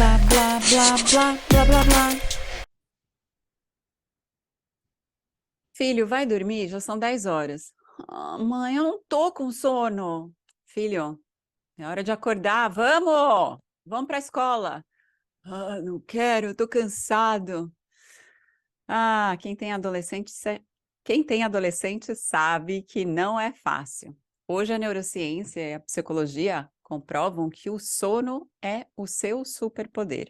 blá, blá, blá, blá, blá, blá, blá. Filho, vai dormir? Já são 10 horas. Ah, mãe, eu não tô com sono. Filho, é hora de acordar. Vamos! Vamos para a escola. Ah, não quero, eu tô cansado. Ah, quem tem adolescente sabe que não é fácil. Hoje a neurociência e a psicologia comprovam que o sono é o seu superpoder.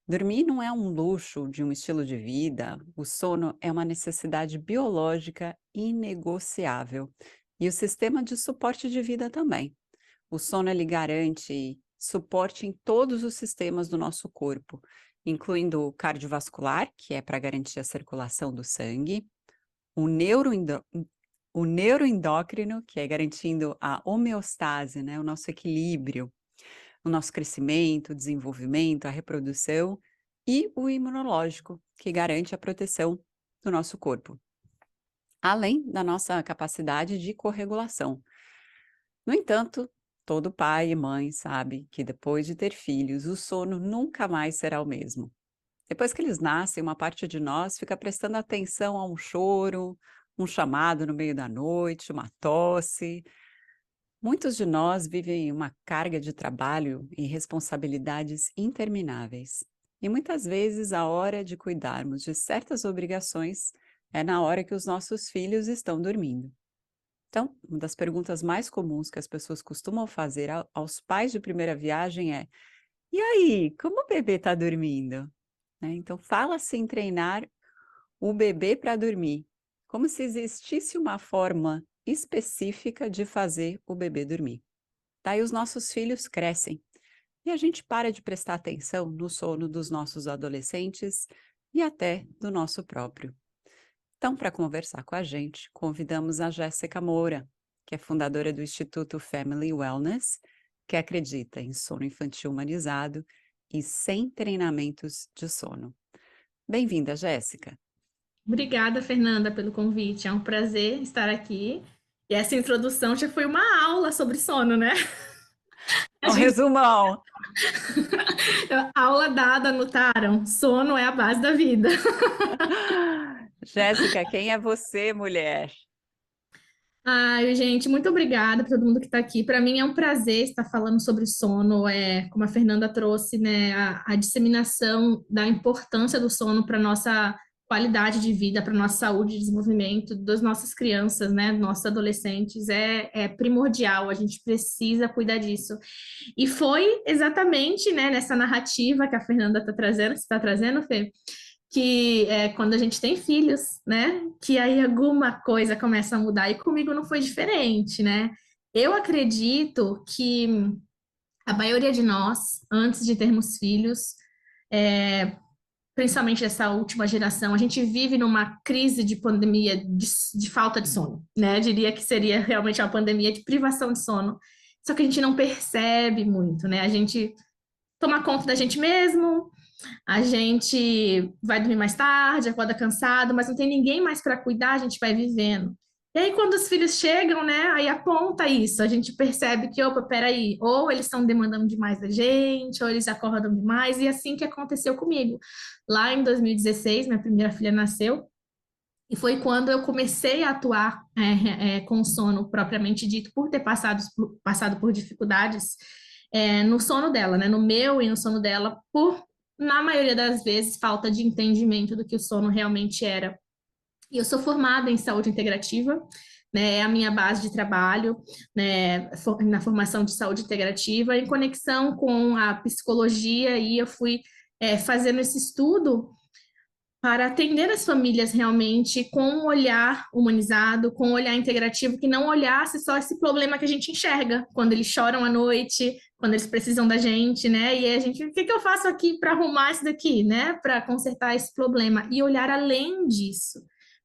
Dormir não é um luxo de um estilo de vida, o sono é uma necessidade biológica inegociável. E o sistema de suporte de vida também. O sono ele garante suporte em todos os sistemas do nosso corpo, incluindo o cardiovascular, que é para garantir a circulação do sangue, o neuroendó- o neuroendócrino, que é garantindo a homeostase, né, o nosso equilíbrio, o nosso crescimento, desenvolvimento, a reprodução, e o imunológico, que garante a proteção do nosso corpo, além da nossa capacidade de corregulação. No entanto, todo pai e mãe sabe que depois de ter filhos, o sono nunca mais será o mesmo. Depois que eles nascem, uma parte de nós fica prestando atenção a um choro, um chamado no meio da noite, uma tosse. Muitos de nós vivem uma carga de trabalho e responsabilidades intermináveis. E muitas vezes a hora de cuidarmos de certas obrigações é na hora que os nossos filhos estão dormindo. Então, uma das perguntas mais comuns que as pessoas costumam fazer aos pais de primeira viagem é: e aí, como o bebê está dormindo? Né? Então, fala-se em treinar o bebê para dormir, como se existisse uma forma específica de fazer o bebê dormir. Daí os nossos filhos crescem e a gente para de prestar atenção no sono dos nossos adolescentes e até do nosso próprio. Então, para conversar com a gente, convidamos a Jéssica Moura, que é fundadora do Instituto Family Wellness, que acredita em sono infantil humanizado e sem treinamentos de sono. Bem-vinda, Jéssica. Obrigada, Fernanda, pelo convite. É um prazer estar aqui. E essa introdução já foi uma aula sobre sono, né? A Um gente, resumão. aula dada, anotaram. Sono é a base da vida. Jéssica, quem é você, mulher? Ai, gente, muito obrigada para todo mundo que está aqui. Para mim é um prazer estar falando sobre sono. Como a Fernanda trouxe, né, a disseminação da importância do sono para nossa qualidade de vida, para nossa saúde e desenvolvimento das nossas crianças, né, dos nossos adolescentes, é primordial. A gente precisa cuidar disso. E foi exatamente, né, nessa narrativa que a Fernanda está trazendo, que você está trazendo, Fê, que é quando a gente tem filhos, né? Que aí alguma coisa começa a mudar. E comigo não foi diferente, né? Eu acredito que a maioria de nós, antes de termos filhos, principalmente dessa última geração, a gente vive numa crise de pandemia de falta de sono, né? Eu diria que seria realmente uma pandemia de privação de sono. Só que a gente não percebe muito, né? A gente toma conta da gente mesmo, a gente vai dormir mais tarde, acorda cansado, mas não tem ninguém mais para cuidar, a gente vai vivendo. E aí, quando os filhos chegam, né, aí aponta isso, a gente percebe que, opa, peraí, ou eles estão demandando demais da gente, ou eles acordam demais, e assim que aconteceu comigo. Lá em 2016, minha primeira filha nasceu, e foi quando eu comecei a atuar com sono propriamente dito, por ter passado por dificuldades no sono dela, né? No meu e no sono dela, por, na maioria das vezes, falta de entendimento do que o sono realmente era. E eu sou formada em saúde integrativa, né? É a minha base de trabalho, né? Na formação de saúde integrativa, em conexão com a psicologia, e eu fui fazendo esse estudo para atender as famílias realmente com um olhar humanizado, com um olhar integrativo, que não olhasse só esse problema que a gente enxerga quando eles choram à noite, quando eles precisam da gente, né? E a gente, o que que eu faço aqui para arrumar isso daqui, né? Para consertar esse problema e olhar além disso.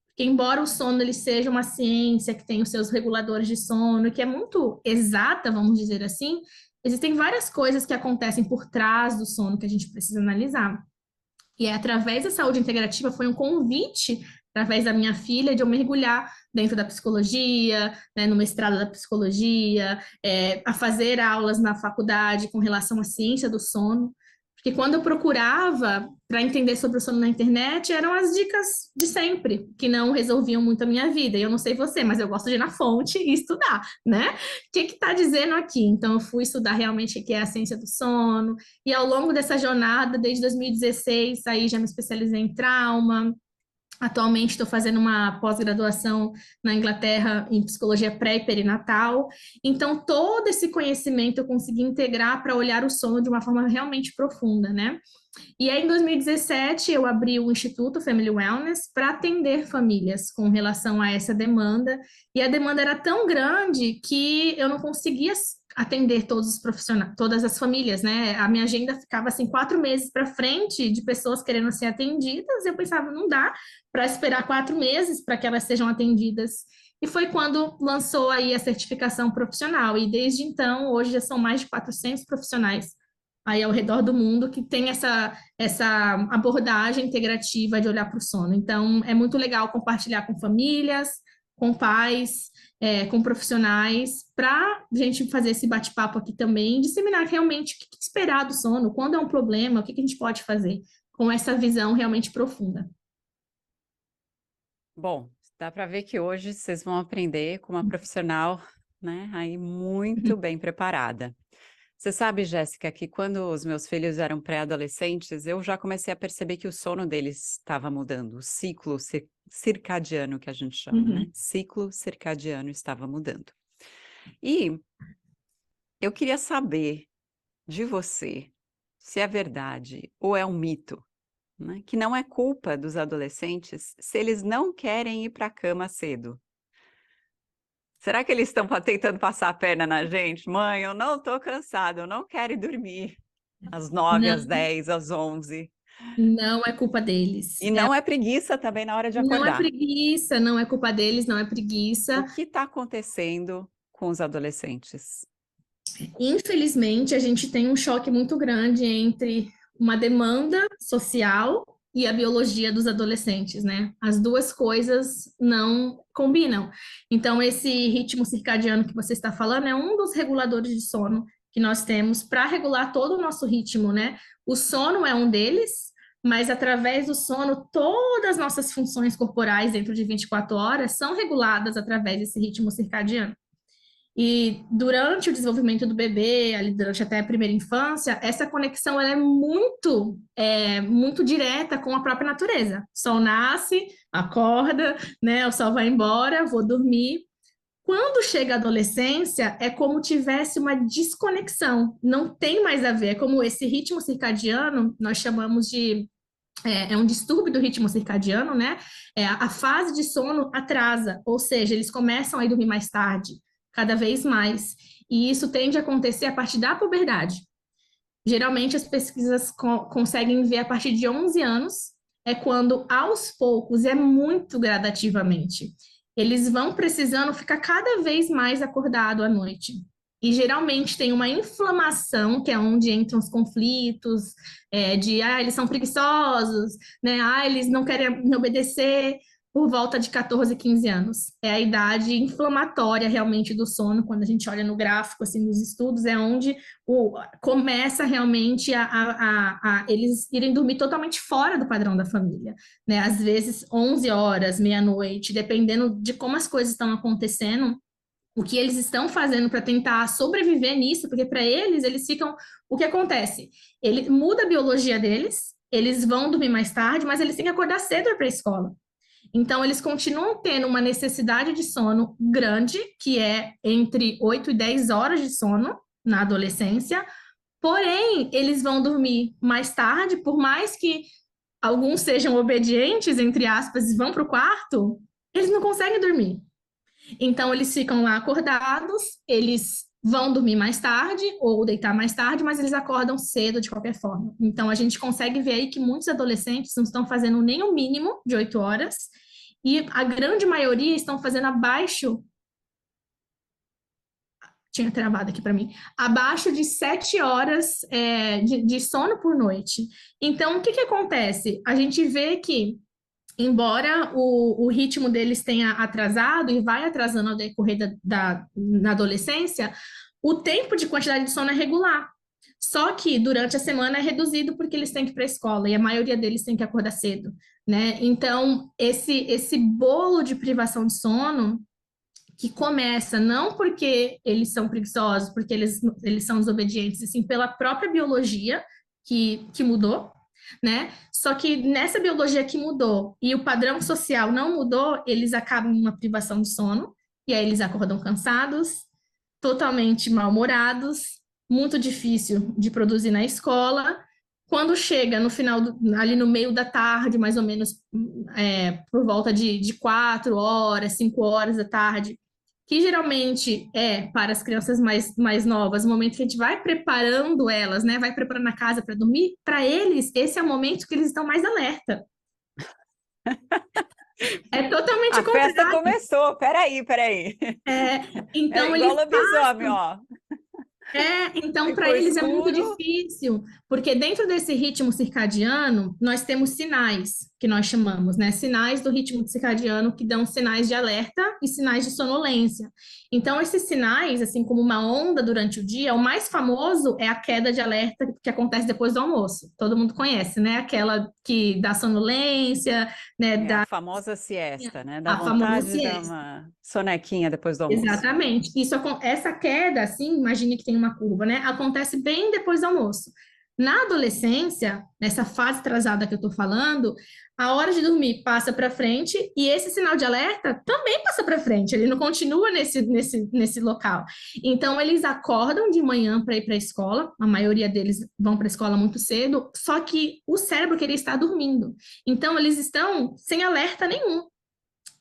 Porque embora o sono ele seja uma ciência que tem os seus reguladores de sono, que é muito exata, vamos dizer assim, existem várias coisas que acontecem por trás do sono que a gente precisa analisar. E é através da saúde integrativa, foi um convite, através da minha filha, de eu mergulhar dentro da psicologia, né, no mestrado da psicologia, a fazer aulas na faculdade com relação à ciência do sono, Porque quando eu procurava para entender sobre o sono na internet, eram as dicas de sempre, que não resolviam muito a minha vida. E eu não sei você, mas eu gosto de ir na fonte e estudar, né? O que está dizendo aqui? Então, eu fui estudar realmente o que é a ciência do sono. E ao longo dessa jornada, desde 2016, aí já me especializei em trauma. Atualmente estou fazendo uma pós-graduação na Inglaterra em psicologia pré e perinatal. Então, todo esse conhecimento eu consegui integrar para olhar o sono de uma forma realmente profunda, né? E aí, em 2017, eu abri o Instituto Family Wellness para atender famílias com relação a essa demanda. E a demanda era tão grande que eu não conseguia atender todos os profissionais, todas as famílias, né? A minha agenda ficava assim 4 meses para frente de pessoas querendo ser atendidas. E eu pensava, não dá para esperar 4 meses para que elas sejam atendidas. E foi quando lançou aí a certificação profissional. E desde então, hoje já são mais de 400 profissionais aí ao redor do mundo que tem essa abordagem integrativa de olhar para o sono. Então, é muito legal compartilhar com famílias, com pais, com profissionais, para a gente fazer esse bate-papo aqui também, disseminar realmente o que esperar do sono, quando é um problema, o que a gente pode fazer com essa visão realmente profunda. Bom, dá para ver que hoje vocês vão aprender com uma profissional, né, aí muito bem preparada. Você sabe, Jéssica, que quando os meus filhos eram pré-adolescentes, eu já comecei a perceber que o sono deles estava mudando, o ciclo circadiano que a gente chama, né? Ciclo circadiano estava mudando. E eu queria saber de você se é verdade ou é um mito, né, que não é culpa dos adolescentes se eles não querem ir para a cama cedo. Será que eles estão tentando passar a perna na gente? Mãe, eu não estou cansada, eu não quero ir dormir às 9, às Não, 10, às 11. não é culpa deles. E não é preguiça também na hora de Não é acordar. preguiça, não é culpa deles, não é O preguiça. que está acontecendo com os adolescentes? Infelizmente, a gente tem um choque muito grande entre uma demanda social e a biologia dos adolescentes, né? As duas coisas não combinam. Então, esse ritmo circadiano que você está falando é um dos reguladores de sono que nós temos para regular todo o nosso ritmo, né? O sono é um deles, mas através do sono, todas as nossas funções corporais dentro de 24 horas são reguladas através desse ritmo circadiano. E durante o desenvolvimento do bebê, ali durante até a primeira infância, essa conexão ela muito direta com a própria natureza. O sol nasce, acorda, né? O sol vai embora, vou dormir. Quando chega a adolescência, é como tivesse uma desconexão, não tem mais a ver, é como esse ritmo circadiano, nós chamamos de é um distúrbio do ritmo circadiano, né? A fase de sono atrasa, ou seja, eles começam a ir dormir mais tarde, cada vez mais. E isso tende a acontecer a partir da puberdade. Geralmente, as pesquisas conseguem ver a partir de 11 anos, é quando, aos poucos, é muito gradativamente, eles vão precisando ficar cada vez mais acordado à noite. E geralmente tem uma inflamação, que é onde entram os conflitos, eles são preguiçosos, né? Eles não querem obedecer, por volta de 14, 15 anos. É a idade inflamatória realmente do sono, quando a gente olha no gráfico, assim, nos estudos, é onde começa realmente a eles irem dormir totalmente fora do padrão da família, né? Às vezes 11 horas, meia-noite, dependendo de como as coisas estão acontecendo, o que eles estão fazendo para tentar sobreviver nisso, porque para eles ficam. O que acontece? Ele muda a biologia deles, eles vão dormir mais tarde, mas eles têm que acordar cedo para a escola. Então, eles continuam tendo uma necessidade de sono grande, que é entre 8 e 10 horas de sono na adolescência, porém, eles vão dormir mais tarde, por mais que alguns sejam obedientes, entre aspas, e vão para o quarto, eles não conseguem dormir. Então, eles ficam lá acordados, eles vão dormir mais tarde ou deitar mais tarde, mas eles acordam cedo de qualquer forma. Então, a gente consegue ver aí que muitos adolescentes não estão fazendo nem o mínimo de 8 horas e a grande maioria estão fazendo abaixo. Tinha travado aqui para mim, abaixo de 7 horas de sono por noite. Então, o que acontece? A gente vê que embora o ritmo deles tenha atrasado e vai atrasando ao decorrer na adolescência, o tempo de quantidade de sono é regular. Só que durante a semana é reduzido porque eles têm que ir para a escola e a maioria deles tem que acordar cedo, né? Então, esse bolo de privação de sono que começa não porque eles são preguiçosos, porque eles são desobedientes, assim, pela própria biologia que mudou, né? Só que nessa biologia que mudou e o padrão social não mudou, eles acabam numa privação de sono, e aí eles acordam cansados, totalmente mal-humorados, muito difícil de produzir na escola. Quando chega no final, ali no meio da tarde, mais ou menos por volta de 4 horas, 5 horas da tarde, que geralmente é para as crianças mais novas, o momento que a gente vai preparando elas, né? Vai preparando a casa para dormir, para eles, esse é o momento que eles estão mais alerta. É totalmente A festa contrário. começou, peraí. É Então igual eles lobisomem, ó. então para Ficou eles é muito escuro. difícil, porque dentro desse ritmo circadiano, nós temos sinais, que nós chamamos, né? Sinais do ritmo circadiano que dão sinais de alerta e sinais de sonolência. Então, esses sinais, assim como uma onda durante o dia, o mais famoso é a queda de alerta que acontece depois do almoço. Todo mundo conhece, né? Aquela que dá sonolência, né? É a Dá famosa siesta, né? Dá a famosa vontade de dar siesta. uma sonequinha depois do almoço. Exatamente. Essa queda, assim, imagine que tem uma curva, né? Acontece bem depois do almoço. Na adolescência, nessa fase atrasada que eu tô falando, a hora de dormir passa para frente e esse sinal de alerta também passa para frente. Ele não continua nesse local. Então, eles acordam de manhã para ir para a escola. A maioria deles vão para a escola muito cedo. Só que o cérebro queria estar dormindo. Então, eles estão sem alerta nenhum.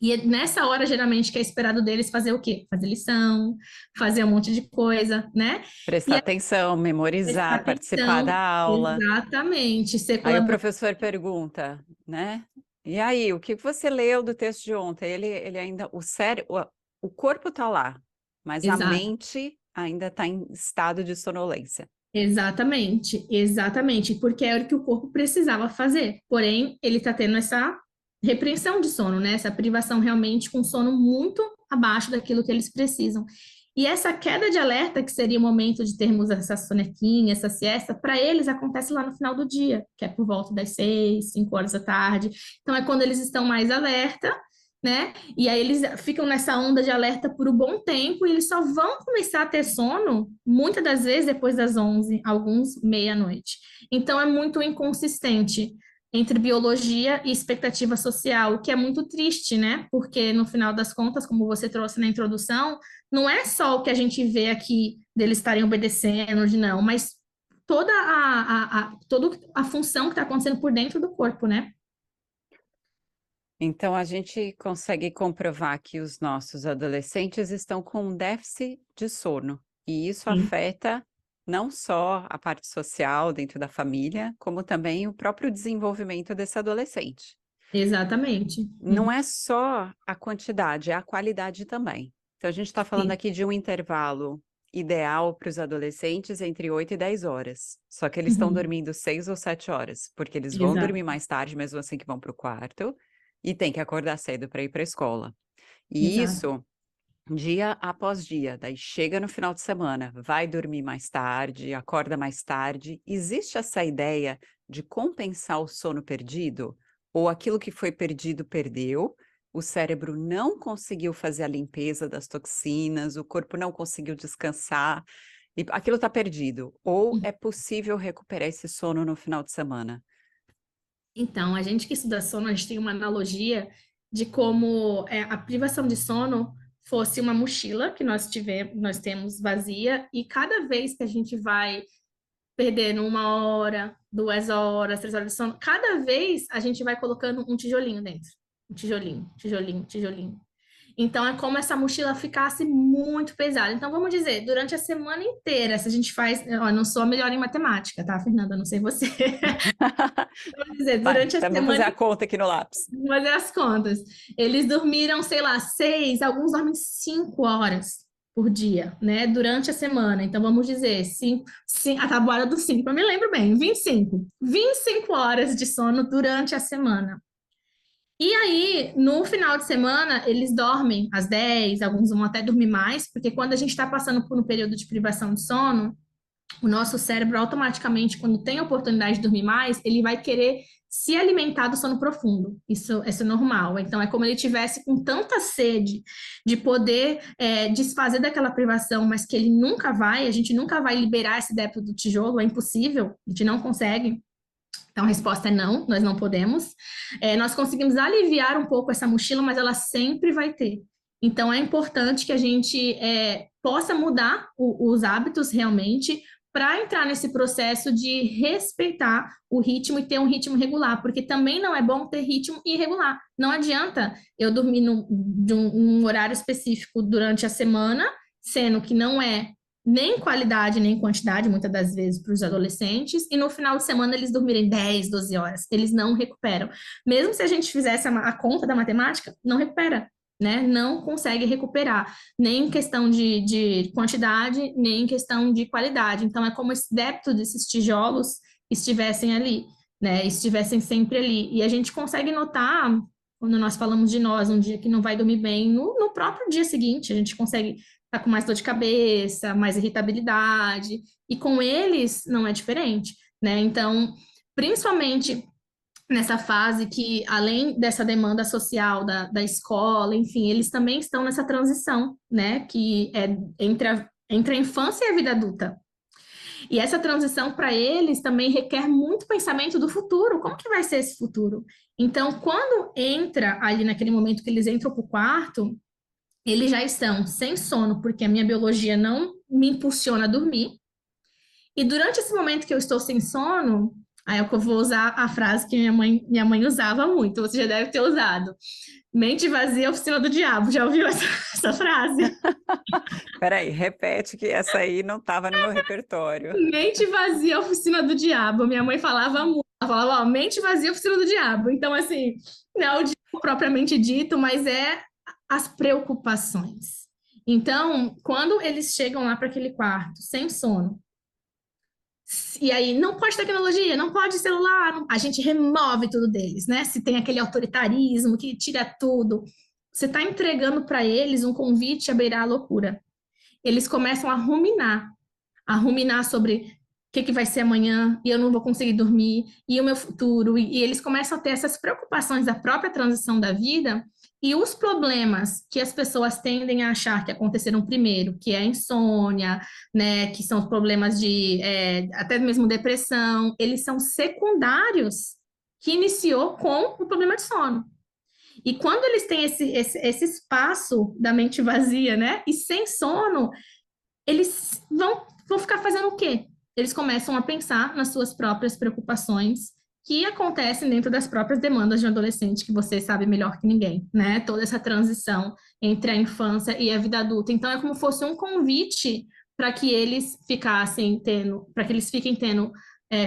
E nessa hora, geralmente, que é esperado deles fazer o quê? Fazer lição, fazer um monte de coisa, né? Prestar E aí, atenção, prestar memorizar, participar da atenção, aula. exatamente, ser Aí o colaborador. professor pergunta, né? E aí, o que você leu do texto de ontem? Ele ainda, o cérebro, o corpo está lá, mas a Exato, mente ainda está em estado de sonolência. exatamente, porque era o que o corpo precisava fazer. Porém, ele está tendo essa repreensão de sono, né? Essa privação realmente com sono muito abaixo daquilo que eles precisam. E essa queda de alerta, que seria o momento de termos essa sonequinha, essa siesta, para eles acontece lá no final do dia, que é por volta das 6, 5 horas da tarde. Então, é quando eles estão mais alerta, né? E aí eles ficam nessa onda de alerta por um bom tempo e eles só vão começar a ter sono, muitas das vezes, depois das 11, alguns meia-noite. Então, é muito inconsistente entre biologia e expectativa social, o que é muito triste, né? Porque, no final das contas, como você trouxe na introdução, não é só o que a gente vê aqui deles estarem obedecendo, de não, mas toda a função que está acontecendo por dentro do corpo, né? Então, a gente consegue comprovar que os nossos adolescentes estão com um déficit de sono, e isso Sim, afeta não só a parte social dentro da família, como também o próprio desenvolvimento desse adolescente. exatamente. Não é só a quantidade, é a qualidade também. Então, a gente está falando Sim, aqui de um intervalo ideal para os adolescentes entre 8 e 10 horas. Só que eles estão uhum, dormindo 6 ou 7 horas, porque eles vão dormir exato, mais tarde, mesmo assim que vão para o quarto, e tem que acordar cedo para ir para a escola. E exato. isso dia após dia. Daí chega no final de semana, vai dormir mais tarde, acorda mais tarde. Existe essa ideia de compensar o sono perdido? Ou aquilo que foi perdido, perdeu? O cérebro não conseguiu fazer a limpeza das toxinas, o corpo não conseguiu descansar, e aquilo está perdido. Ou é possível recuperar esse sono no final de semana? Então, a gente que estuda sono, a gente tem uma analogia de como a privação de sono fosse uma mochila que nós temos vazia, e cada vez que a gente vai perdendo 1 hora, 2 horas, 3 horas de sono, cada vez a gente vai colocando um tijolinho dentro. Um tijolinho, tijolinho, tijolinho. Então, é como essa mochila ficasse muito pesada. Então, vamos dizer, durante a semana inteira, se a gente faz. Ó, eu não sou a melhor em matemática, tá, Fernanda? Eu não sei você. Vamos dizer, Vai, durante a vamos fazer semana, a conta aqui no lápis. vamos fazer as contas. Eles dormiram, sei lá, 6, alguns dormem 5 horas por dia, né? Durante a semana. Então, vamos dizer, a tabuada dos 5, eu me lembro bem, 25 horas de sono durante a semana. E aí, no final de semana, eles dormem às 10, alguns vão até dormir mais, porque quando a gente está passando por um período de privação de sono, o nosso cérebro automaticamente, quando tem a oportunidade de dormir mais, ele vai querer se alimentar do sono profundo. Isso é normal. Então, é como ele tivesse com tanta sede de poder desfazer daquela privação, mas que ele nunca vai, a gente nunca vai liberar esse débito do tijolo, é impossível, a gente não consegue. Então, a resposta é não, nós não podemos. Nós conseguimos aliviar um pouco essa mochila, mas ela sempre vai ter. Então, é importante que a gente possa mudar os hábitos realmente para entrar nesse processo de respeitar o ritmo e ter um ritmo regular, porque também não é bom ter ritmo irregular. Não adianta eu dormir de um horário específico durante a semana, sendo que não é nem qualidade, nem quantidade, muitas das vezes, para os adolescentes, e no final de semana eles dormirem 10, 12 horas. Eles não recuperam. Mesmo se a gente fizesse a conta da matemática, não recupera, né? Não consegue recuperar, nem em questão de quantidade, nem em questão de qualidade. Então, é como esse débito desses tijolos estivessem ali, né? Estivessem sempre ali. E a gente consegue notar, quando nós falamos de nós, um dia que não vai dormir bem, no próprio dia seguinte, a gente consegue tá com mais dor de cabeça, mais irritabilidade, e com eles não é diferente, né? Então, principalmente nessa fase que, além dessa demanda social da escola, enfim, eles também estão nessa transição, né? Que é entre a infância e a vida adulta. E essa transição para eles também requer muito pensamento do futuro. Como que vai ser esse futuro? Então, quando entra ali naquele momento que eles entram para o quarto, eles já estão sem sono, porque a minha biologia não me impulsiona a dormir. E durante esse momento que eu estou sem sono, aí é que eu vou usar a frase que minha mãe usava muito, você já deve ter usado. Mente vazia, oficina do diabo. Já ouviu essa frase? Peraí, repete que essa aí não estava no meu repertório. Mente vazia, oficina do diabo. Minha mãe falava muito. Ela falava, ó, mente vazia, oficina do diabo. Então, assim, não é o diabo propriamente dito, mas é as preocupações. Então, quando eles chegam lá para aquele quarto, sem sono, e aí não pode tecnologia, não pode celular, a gente remove tudo deles, né? Se tem aquele autoritarismo que tira tudo, você está entregando para eles um convite a beirar a loucura. Eles começam a ruminar sobre o que vai ser amanhã, e eu não vou conseguir dormir, e o meu futuro, e eles começam a ter essas preocupações da própria transição da vida, e os problemas que as pessoas tendem a achar que aconteceram primeiro, que é a insônia, né, que são os problemas de até mesmo depressão, eles são secundários que iniciou com o problema de sono. E quando eles têm esse espaço da mente vazia, né, e sem sono, eles vão ficar fazendo o quê? Eles começam a pensar nas suas próprias preocupações, que acontecem dentro das próprias demandas de um adolescente, que você sabe melhor que ninguém, né? Toda essa transição entre a infância e a vida adulta. Então, é como se fosse um convite para que eles para que eles fiquem tendo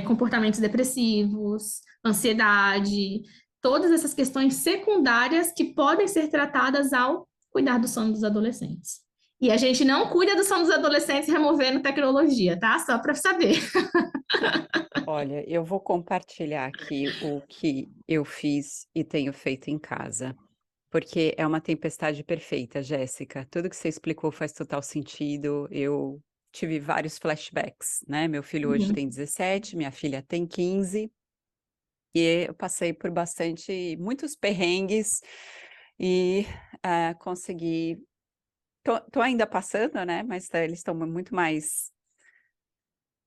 comportamentos depressivos, ansiedade, todas essas questões secundárias que podem ser tratadas ao cuidar do sono dos adolescentes. E a gente não cuida do sono dos adolescentes removendo tecnologia, tá? Só para saber. Olha, eu vou compartilhar aqui o que eu fiz e tenho feito em casa, porque é uma tempestade perfeita, Jéssica. Tudo que você explicou faz total sentido. Eu tive vários flashbacks, né? Meu filho hoje Uhum, tem 17, minha filha tem 15, e eu passei por muitos perrengues e consegui. Tô ainda passando, né? Mas eles estão muito mais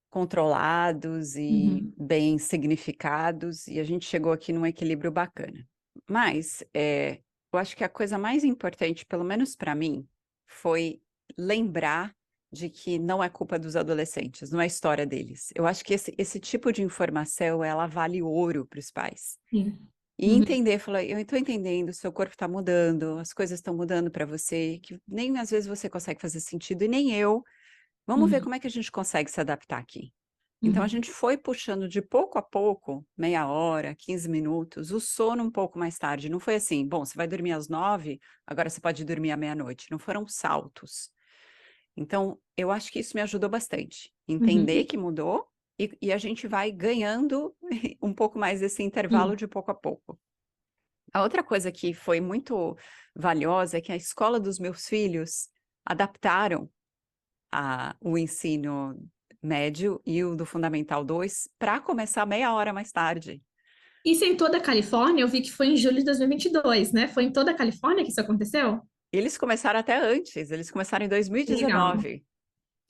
controlados e uhum, bem significados, e a gente chegou aqui num equilíbrio bacana. Mas eu acho que a coisa mais importante, pelo menos para mim, foi lembrar de que não é culpa dos adolescentes, não é história deles. Eu acho que esse tipo de informação, ela vale ouro para os pais. sim. E Uhum, entender, falar, eu estou entendendo, seu corpo está mudando, as coisas estão mudando para você, que nem às vezes você consegue fazer sentido, e nem eu. Vamos ver uhum, como é que a gente consegue se adaptar aqui. Então, a uhum, gente foi puxando de pouco a pouco, meia hora, 15 minutos, o sono um pouco mais tarde. Não foi assim, bom, você vai dormir às 9, agora você pode dormir à meia-noite. Não foram saltos. Então, eu acho que isso me ajudou bastante. Entender uhum, que mudou e a gente vai ganhando um pouco mais desse intervalo uhum, de pouco a pouco. A outra coisa que foi muito valiosa é que a escola dos meus filhos adaptaram o ensino médio e o do Fundamental 2 para começar meia hora mais tarde. Isso em toda a Califórnia, eu vi que foi em julho de 2022, né? Foi em toda a Califórnia que isso aconteceu? Eles começaram até antes, eles começaram em Que legal, 2019.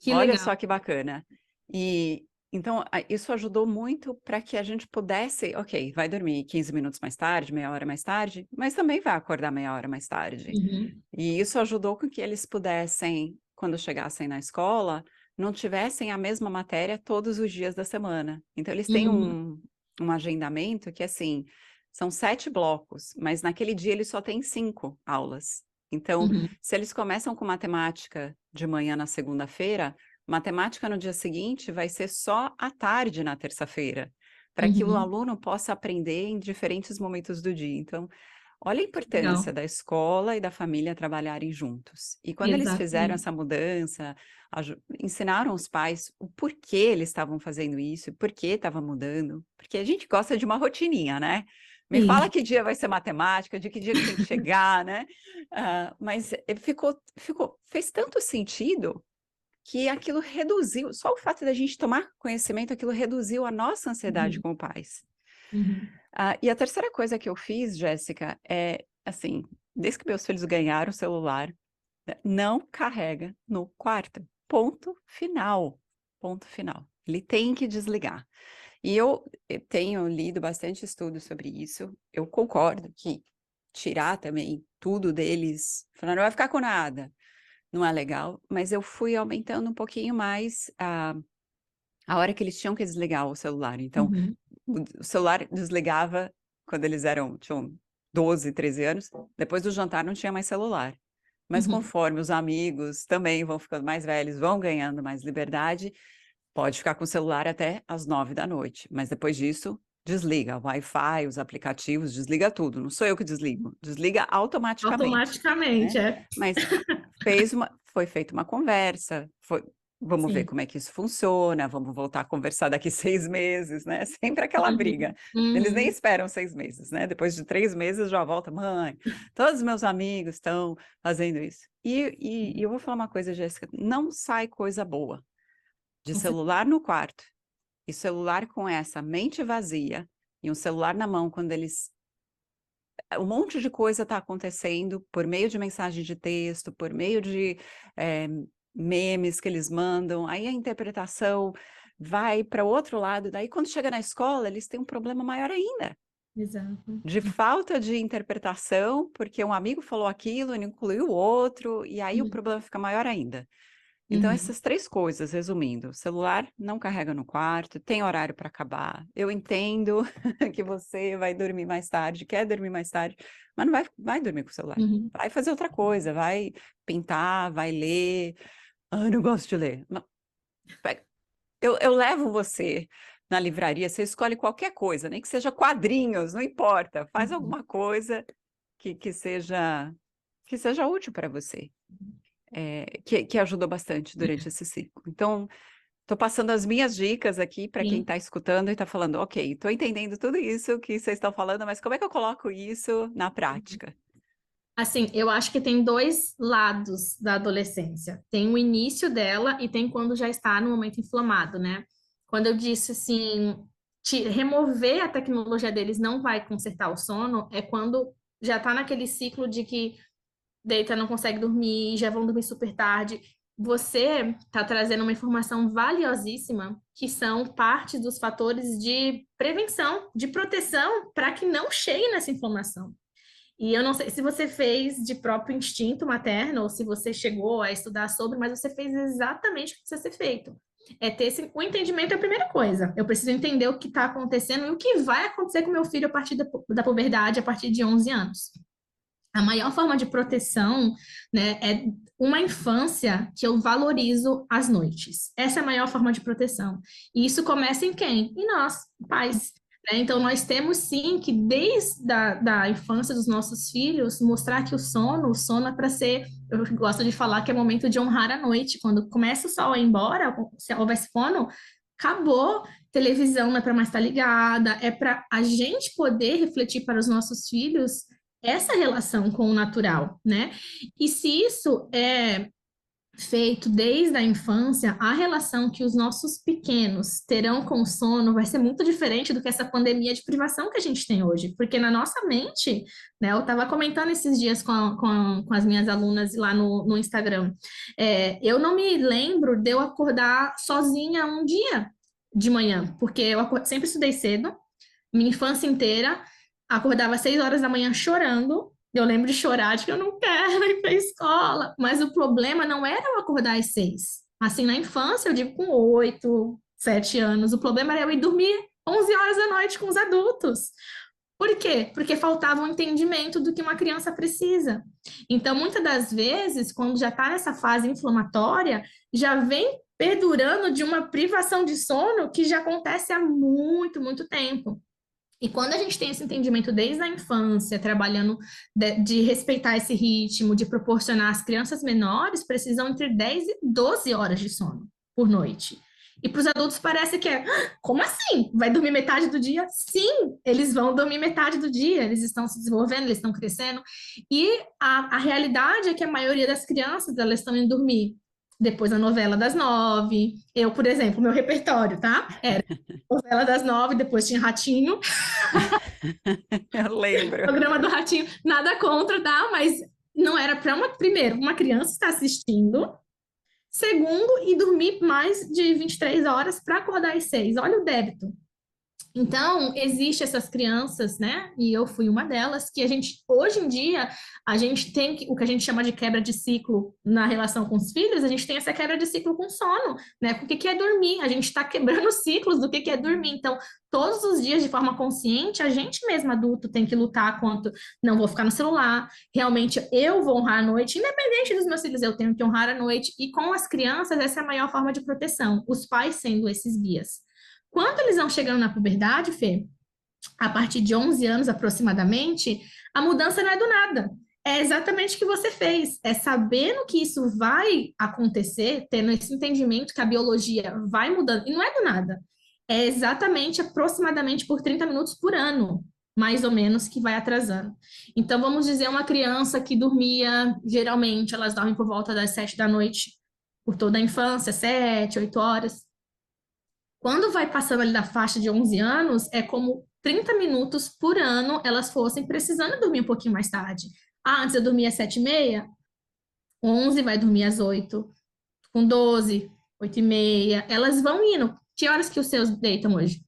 que Olha legal. só que bacana. E então isso ajudou muito para que a gente pudesse, ok, vai dormir 15 minutos mais tarde, meia hora mais tarde, mas também vai acordar meia hora mais tarde. Uhum, E isso ajudou com que eles pudessem, quando chegassem na escola, não tivessem a mesma matéria todos os dias da semana. Então eles têm uhum, um agendamento que assim, são 7 blocos, mas naquele dia eles só têm 5 aulas. Então, uhum, se eles começam com matemática de manhã na segunda-feira, matemática no dia seguinte vai ser só à tarde na terça-feira, para que o uhum. aluno possa aprender em diferentes momentos do dia. Então, olha a importância Legal, da escola e da família trabalharem juntos. E quando eles fizeram exatamente. essa mudança, ensinaram os pais o porquê eles estavam fazendo isso, por que estava mudando, porque a gente gosta de uma rotininha, né? Me fala Sim. que dia vai ser matemática, de que dia que tem que chegar, né? Mas fez tanto sentido que aquilo reduziu, só o fato da gente tomar conhecimento, aquilo reduziu a nossa ansiedade Uhum, com pais. uhum, E a terceira coisa que eu fiz, Jéssica, é assim, desde que meus filhos ganharam o celular, né, não carrega no quarto. Ponto final. Ponto final. Ele tem que desligar. E eu tenho lido bastante estudos sobre isso. Eu concordo que tirar também tudo deles, falar, não vai ficar com nada, não é legal, mas eu fui aumentando um pouquinho mais a hora que eles tinham que desligar o celular. Então, uhum, o celular desligava quando eles tinham 12, 13 anos, depois do jantar não tinha mais celular. Mas uhum. conforme os amigos também vão ficando mais velhos, vão ganhando mais liberdade, pode ficar com o celular até às 9 da noite, mas depois disso, desliga o Wi-Fi, os aplicativos, desliga tudo. Não sou eu que desligo, desliga automaticamente, né? Automaticamente, é. Mas foi feita uma conversa, vamos ver Sim. como é que isso funciona, vamos voltar a conversar daqui 6 meses, né? Sempre aquela briga. Uhum, Eles nem uhum, esperam 6 meses, né? Depois de 3 meses já volta, mãe, todos os meus amigos estão fazendo isso. E eu vou falar uma coisa, Jéssica, não sai coisa boa de com certeza. celular no quarto e celular com essa mente vazia e um celular na mão quando um monte de coisa está acontecendo por meio de mensagem de texto, por meio de eh, memes que eles mandam, aí a interpretação vai para o outro lado, daí quando chega na escola eles têm um problema maior ainda, Exato. de falta de interpretação, porque um amigo falou aquilo e não incluiu o outro, e aí o Uhum, problema fica maior ainda. Então, uhum, essas 3 coisas, resumindo, celular não carrega no quarto, tem horário para acabar. Eu entendo que você vai dormir mais tarde, quer dormir mais tarde, mas não vai dormir com o celular. uhum, Vai fazer outra coisa, vai pintar, vai ler. Ah, eu não gosto de ler. Eu levo você na livraria, você escolhe qualquer coisa, nem que seja quadrinhos, não importa. Faz uhum. alguma coisa que seja útil para você. Que ajudou bastante durante esse ciclo. Então, estou passando as minhas dicas aqui para quem Sim. está escutando e está falando, ok, estou entendendo tudo isso que vocês estão falando, mas como é que eu coloco isso na prática? Assim, eu acho que tem dois lados da adolescência. Tem o início dela e tem quando já está no momento inflamado, né? Quando eu disse assim, remover a tecnologia deles não vai consertar o sono, é quando já está naquele ciclo de que deita, não consegue dormir, já vão dormir super tarde. Você está trazendo uma informação valiosíssima, que são parte dos fatores de prevenção, de proteção, para que não chegue nessa inflamação. E eu não sei se você fez de próprio instinto materno ou se você chegou a estudar sobre, mas você fez exatamente o que precisa ser feito. É ter o entendimento é a primeira coisa. Eu preciso entender o que está acontecendo e o que vai acontecer com meu filho a partir da puberdade, a partir de 11 anos. A maior forma de proteção, né, é uma infância que eu valorizo as noites. Essa é a maior forma de proteção. E isso começa em quem? Em nós, pais. Né? Então, nós temos sim que, desde da infância dos nossos filhos, mostrar que o sono é para ser, eu gosto de falar que é momento de honrar a noite. Quando começa o sol a ir embora, se houver sono, acabou. Televisão não é para mais estar ligada, é para a gente poder refletir para os nossos filhos essa relação com o natural, né? E se isso feito desde a infância, a relação que os nossos pequenos terão com o sono vai ser muito diferente do que essa pandemia de privação que a gente tem hoje. Porque na nossa mente, né, eu estava comentando esses dias com as minhas alunas lá no Instagram, eu não me lembro de eu acordar sozinha um dia de manhã, porque sempre estudei cedo, minha infância inteira, acordava às 6 horas da manhã chorando. Eu lembro de chorar, de que eu não quero ir para a escola. Mas o problema não era eu acordar às 6. Assim, na infância, eu digo com 8, 7 anos, o problema era eu ir dormir 11 horas da noite com os adultos. Por quê? Porque faltava um entendimento do que uma criança precisa. Então, muitas das vezes, quando já está nessa fase inflamatória, já vem perdurando de uma privação de sono que já acontece há muito, muito tempo. E quando a gente tem esse entendimento desde a infância, trabalhando de respeitar esse ritmo, de proporcionar às crianças menores, precisam entre 10 e 12 horas de sono por noite. E para os adultos parece que como assim? Vai dormir metade do dia? Sim, eles vão dormir metade do dia, eles estão se desenvolvendo, eles estão crescendo. E a realidade é que a maioria das crianças, elas estão indo dormir depois da novela das 9. Eu, por exemplo, meu repertório, tá? Era novela das 9, depois tinha Ratinho. Eu lembro. Programa do Ratinho, nada contra, tá? Mas não era para primeiro, uma criança estar assistindo, segundo, e dormir mais de 23 horas para acordar às 6. Olha o débito. Então, existe essas crianças, né? E eu fui uma delas, que a gente, hoje em dia, a gente tem o que a gente chama de quebra de ciclo na relação com os filhos, a gente tem essa quebra de ciclo com sono, né? O que é dormir? A gente está quebrando ciclos do que é dormir. Então, todos os dias, de forma consciente, a gente mesmo adulto tem que lutar contra, não vou ficar no celular, realmente eu vou honrar a noite, independente dos meus filhos, eu tenho que honrar a noite. E com as crianças, essa é a maior forma de proteção, os pais sendo esses guias. Quando eles vão chegando na puberdade, Fê, a partir de 11 anos aproximadamente, a mudança não é do nada. É exatamente o que você fez. É sabendo que isso vai acontecer, tendo esse entendimento que a biologia vai mudando. E não é do nada. É exatamente aproximadamente por 30 minutos por ano, mais ou menos, que vai atrasando. Então, vamos dizer, uma criança que dormia, geralmente, elas dormem por volta das 7 da noite, por toda a infância, 7, 8 horas. Quando vai passando ali da faixa de 11 anos, é como 30 minutos por ano elas fossem precisando dormir um pouquinho mais tarde. Ah, antes eu dormia às 7h30, 11 vai dormir às 8, com 12, 8h30, elas vão indo. Que horas que os seus deitam hoje?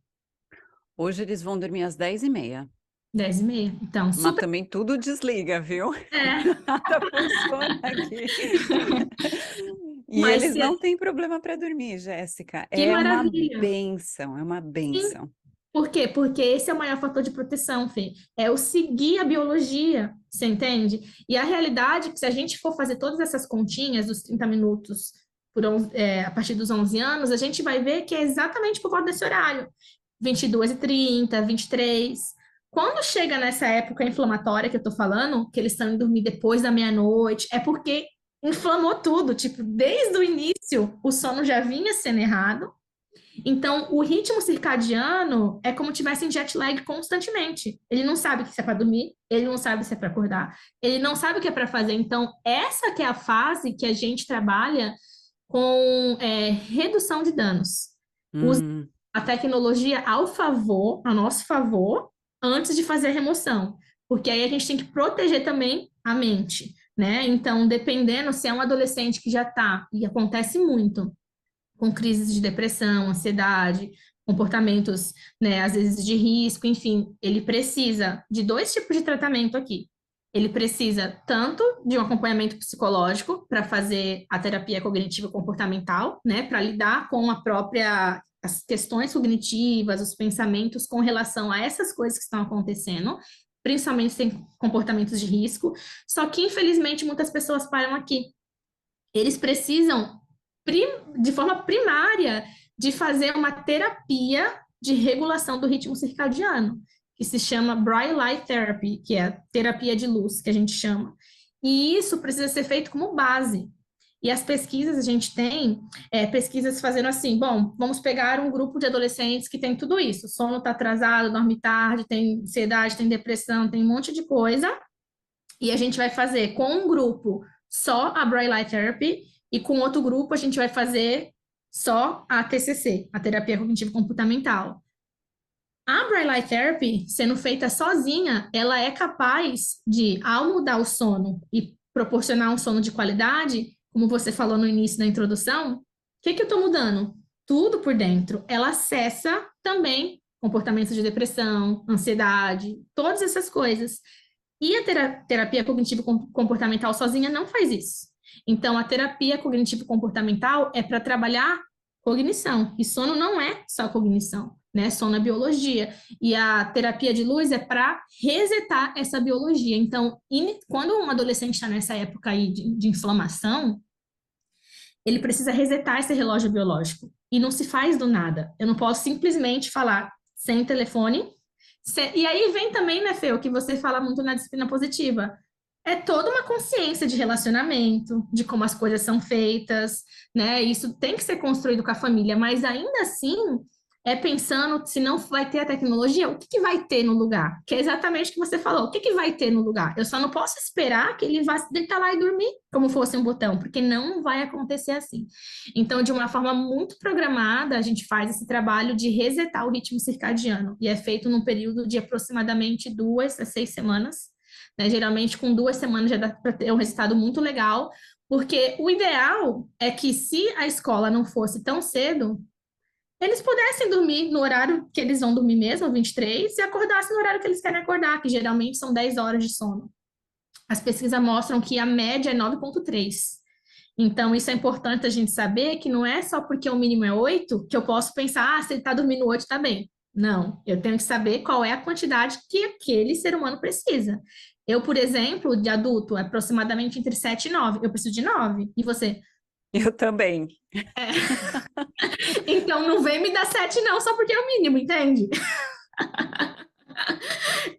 Hoje eles vão dormir às 10h30. 10h30. Então, Mas super. também tudo desliga, viu? É, Nada funciona aqui. E mas eles não têm problema para dormir, Jéssica. que É uma maravilha. bênção, é uma Sim. bênção. Por quê? Porque esse é o maior fator de proteção, Fê. É o seguir a biologia, você entende? E a realidade é que se a gente for fazer todas essas continhas dos 30 minutos a partir dos 11 anos, a gente vai ver que é exatamente por volta desse horário. 22h30, 23. Quando chega nessa época inflamatória que eu tô falando, que eles estão indo dormir depois da meia-noite, é porque inflamou tudo. Tipo, desde o início, o sono já vinha sendo errado. Então, o ritmo circadiano é como tivesse em jet lag constantemente. Ele não sabe se é para dormir, ele não sabe se é para acordar, ele não sabe o que é para fazer. Então, essa que é a fase que a gente trabalha com redução de danos. Usa a tecnologia ao favor, a nosso favor, antes de fazer a remoção. Porque aí a gente tem que proteger também a mente, né? Então, dependendo se é um adolescente que já está, e acontece muito, com crises de depressão, ansiedade, comportamentos, né, às vezes de risco, enfim, ele precisa de 2 tipos de tratamento aqui. Ele precisa tanto de um acompanhamento psicológico para fazer a terapia cognitivo comportamental, né, para lidar com as questões cognitivas, os pensamentos com relação a essas coisas que estão acontecendo, principalmente sem comportamentos de risco. Só que, infelizmente, muitas pessoas param aqui. Eles precisam de forma primária, de fazer uma terapia de regulação do ritmo circadiano, que se chama Bright Light Therapy, que é a terapia de luz, que a gente chama. E isso precisa ser feito como base. E as pesquisas, a gente tem pesquisas fazendo assim, bom, vamos pegar um grupo de adolescentes que tem tudo isso, sono está atrasado, dorme tarde, tem ansiedade, tem depressão, tem um monte de coisa, e a gente vai fazer com um grupo só a Bright Light Therapy, e com outro grupo a gente vai fazer só a TCC, a terapia cognitivo-comportamental. A Bright Light Therapy, sendo feita sozinha, ela é capaz de, ao mudar o sono e proporcionar um sono de qualidade, como você falou no início da introdução, o que eu estou mudando? Tudo por dentro. Ela acessa também comportamentos de depressão, ansiedade, todas essas coisas. E a terapia cognitivo-comportamental sozinha não faz isso. Então, a terapia cognitivo-comportamental é para trabalhar cognição. E sono não é só cognição, né? Sono é biologia. E a terapia de luz é para resetar essa biologia. Então, quando um adolescente está nessa época aí de inflamação, ele precisa resetar esse relógio biológico. E não se faz do nada. Eu não posso simplesmente falar sem telefone. E aí vem também, né, Fê, o que você fala muito na disciplina positiva. É toda uma consciência de relacionamento, de como as coisas são feitas, né? Isso tem que ser construído com a família, mas ainda assim é pensando se não vai ter a tecnologia, o que que vai ter no lugar? Que é exatamente o que você falou, o que que vai ter no lugar? Eu só não posso esperar que ele vá se deitar lá e dormir como fosse um botão, porque não vai acontecer assim. Então, de uma forma muito programada, a gente faz esse trabalho de resetar o ritmo circadiano, e é feito num período de aproximadamente 2 a 6 semanas, né? Geralmente, com 2 semanas já dá para ter um resultado muito legal, porque o ideal é que, se a escola não fosse tão cedo, eles pudessem dormir no horário que eles vão dormir mesmo, 23, e acordassem no horário que eles querem acordar, que geralmente são 10 horas de sono. As pesquisas mostram que a média é 9,3. Então, isso é importante a gente saber, que não é só porque o mínimo é 8 que eu posso pensar, se ele está dormindo 8, está bem. Não, eu tenho que saber qual é a quantidade que aquele ser humano precisa. Eu, por exemplo, de adulto, é aproximadamente entre 7 e 9. Eu preciso de 9. E você? Eu também. Então, não vem me dar 7 não, só porque é o mínimo, entende?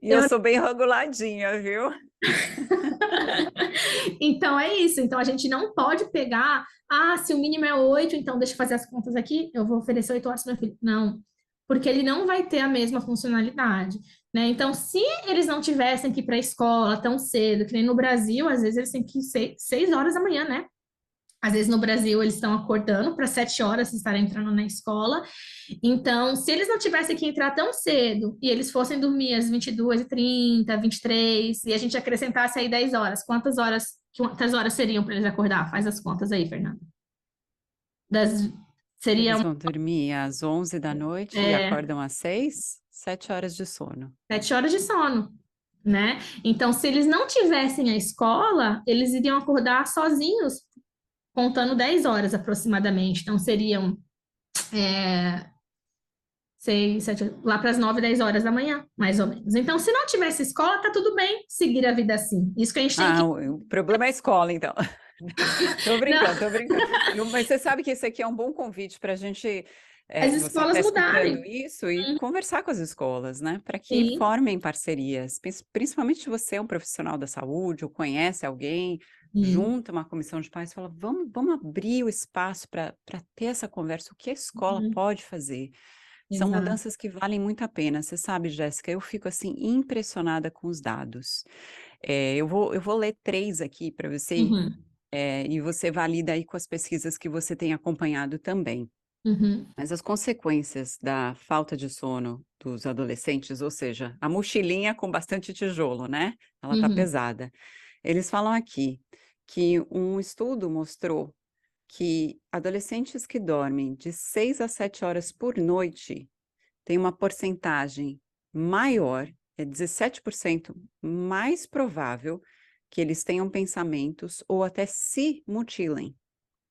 E eu sou bem reguladinha, viu? Então é isso. Então a gente não pode pegar, se o mínimo é 8, então deixa eu fazer as contas aqui, eu vou oferecer 8 horas para meu filho. Não, porque ele não vai ter a mesma funcionalidade, né? Então, se eles não tivessem que ir para a escola tão cedo, que nem no Brasil, às vezes eles têm que ir 6 horas da manhã, né? Às vezes no Brasil eles estão acordando para 7 horas estarem entrando na escola. Então, se eles não tivessem que entrar tão cedo e eles fossem dormir às 22h30, 23, e a gente acrescentasse aí 10 horas, quantas horas seriam para eles acordar? Faz as contas aí, Fernanda. Eles Seriam vão dormir às 11 da noite e acordam às 6, 7 horas de sono. 7 horas de sono, né? Então, se eles não tivessem a escola, eles iriam acordar sozinhos, contando 10 horas aproximadamente. Então, seriam 6, 7, lá para as 9, 10 horas da manhã, mais ou menos. Então, se não tivesse escola, tá tudo bem seguir a vida assim. Isso que a gente tem que. O problema é a escola, então. Tô brincando, Não, tô brincando. Mas você sabe que esse aqui é um bom convite para a gente, as se você escolas está escutando mudarem. isso, e conversar com as escolas, né? Para que Sim, formem parcerias. Principalmente se você é um profissional da saúde ou conhece alguém, sim. junta uma comissão de pais e fala, vamos abrir o espaço para ter essa conversa, o que a escola Uhum, pode fazer. São exato. mudanças que valem muito a pena. Você sabe, Jéssica, eu fico assim impressionada com os dados. Eu vou ler 3 aqui para você, Uhum, e você valida aí com as pesquisas que você tem acompanhado também. uhum, Mas as consequências da falta de sono dos adolescentes, ou seja, a mochilinha com bastante tijolo, né? Ela tá uhum, pesada. Eles falam aqui que um estudo mostrou que adolescentes que dormem de 6 a 7 horas por noite têm uma porcentagem maior, é 17% mais provável que eles tenham pensamentos ou até se mutilem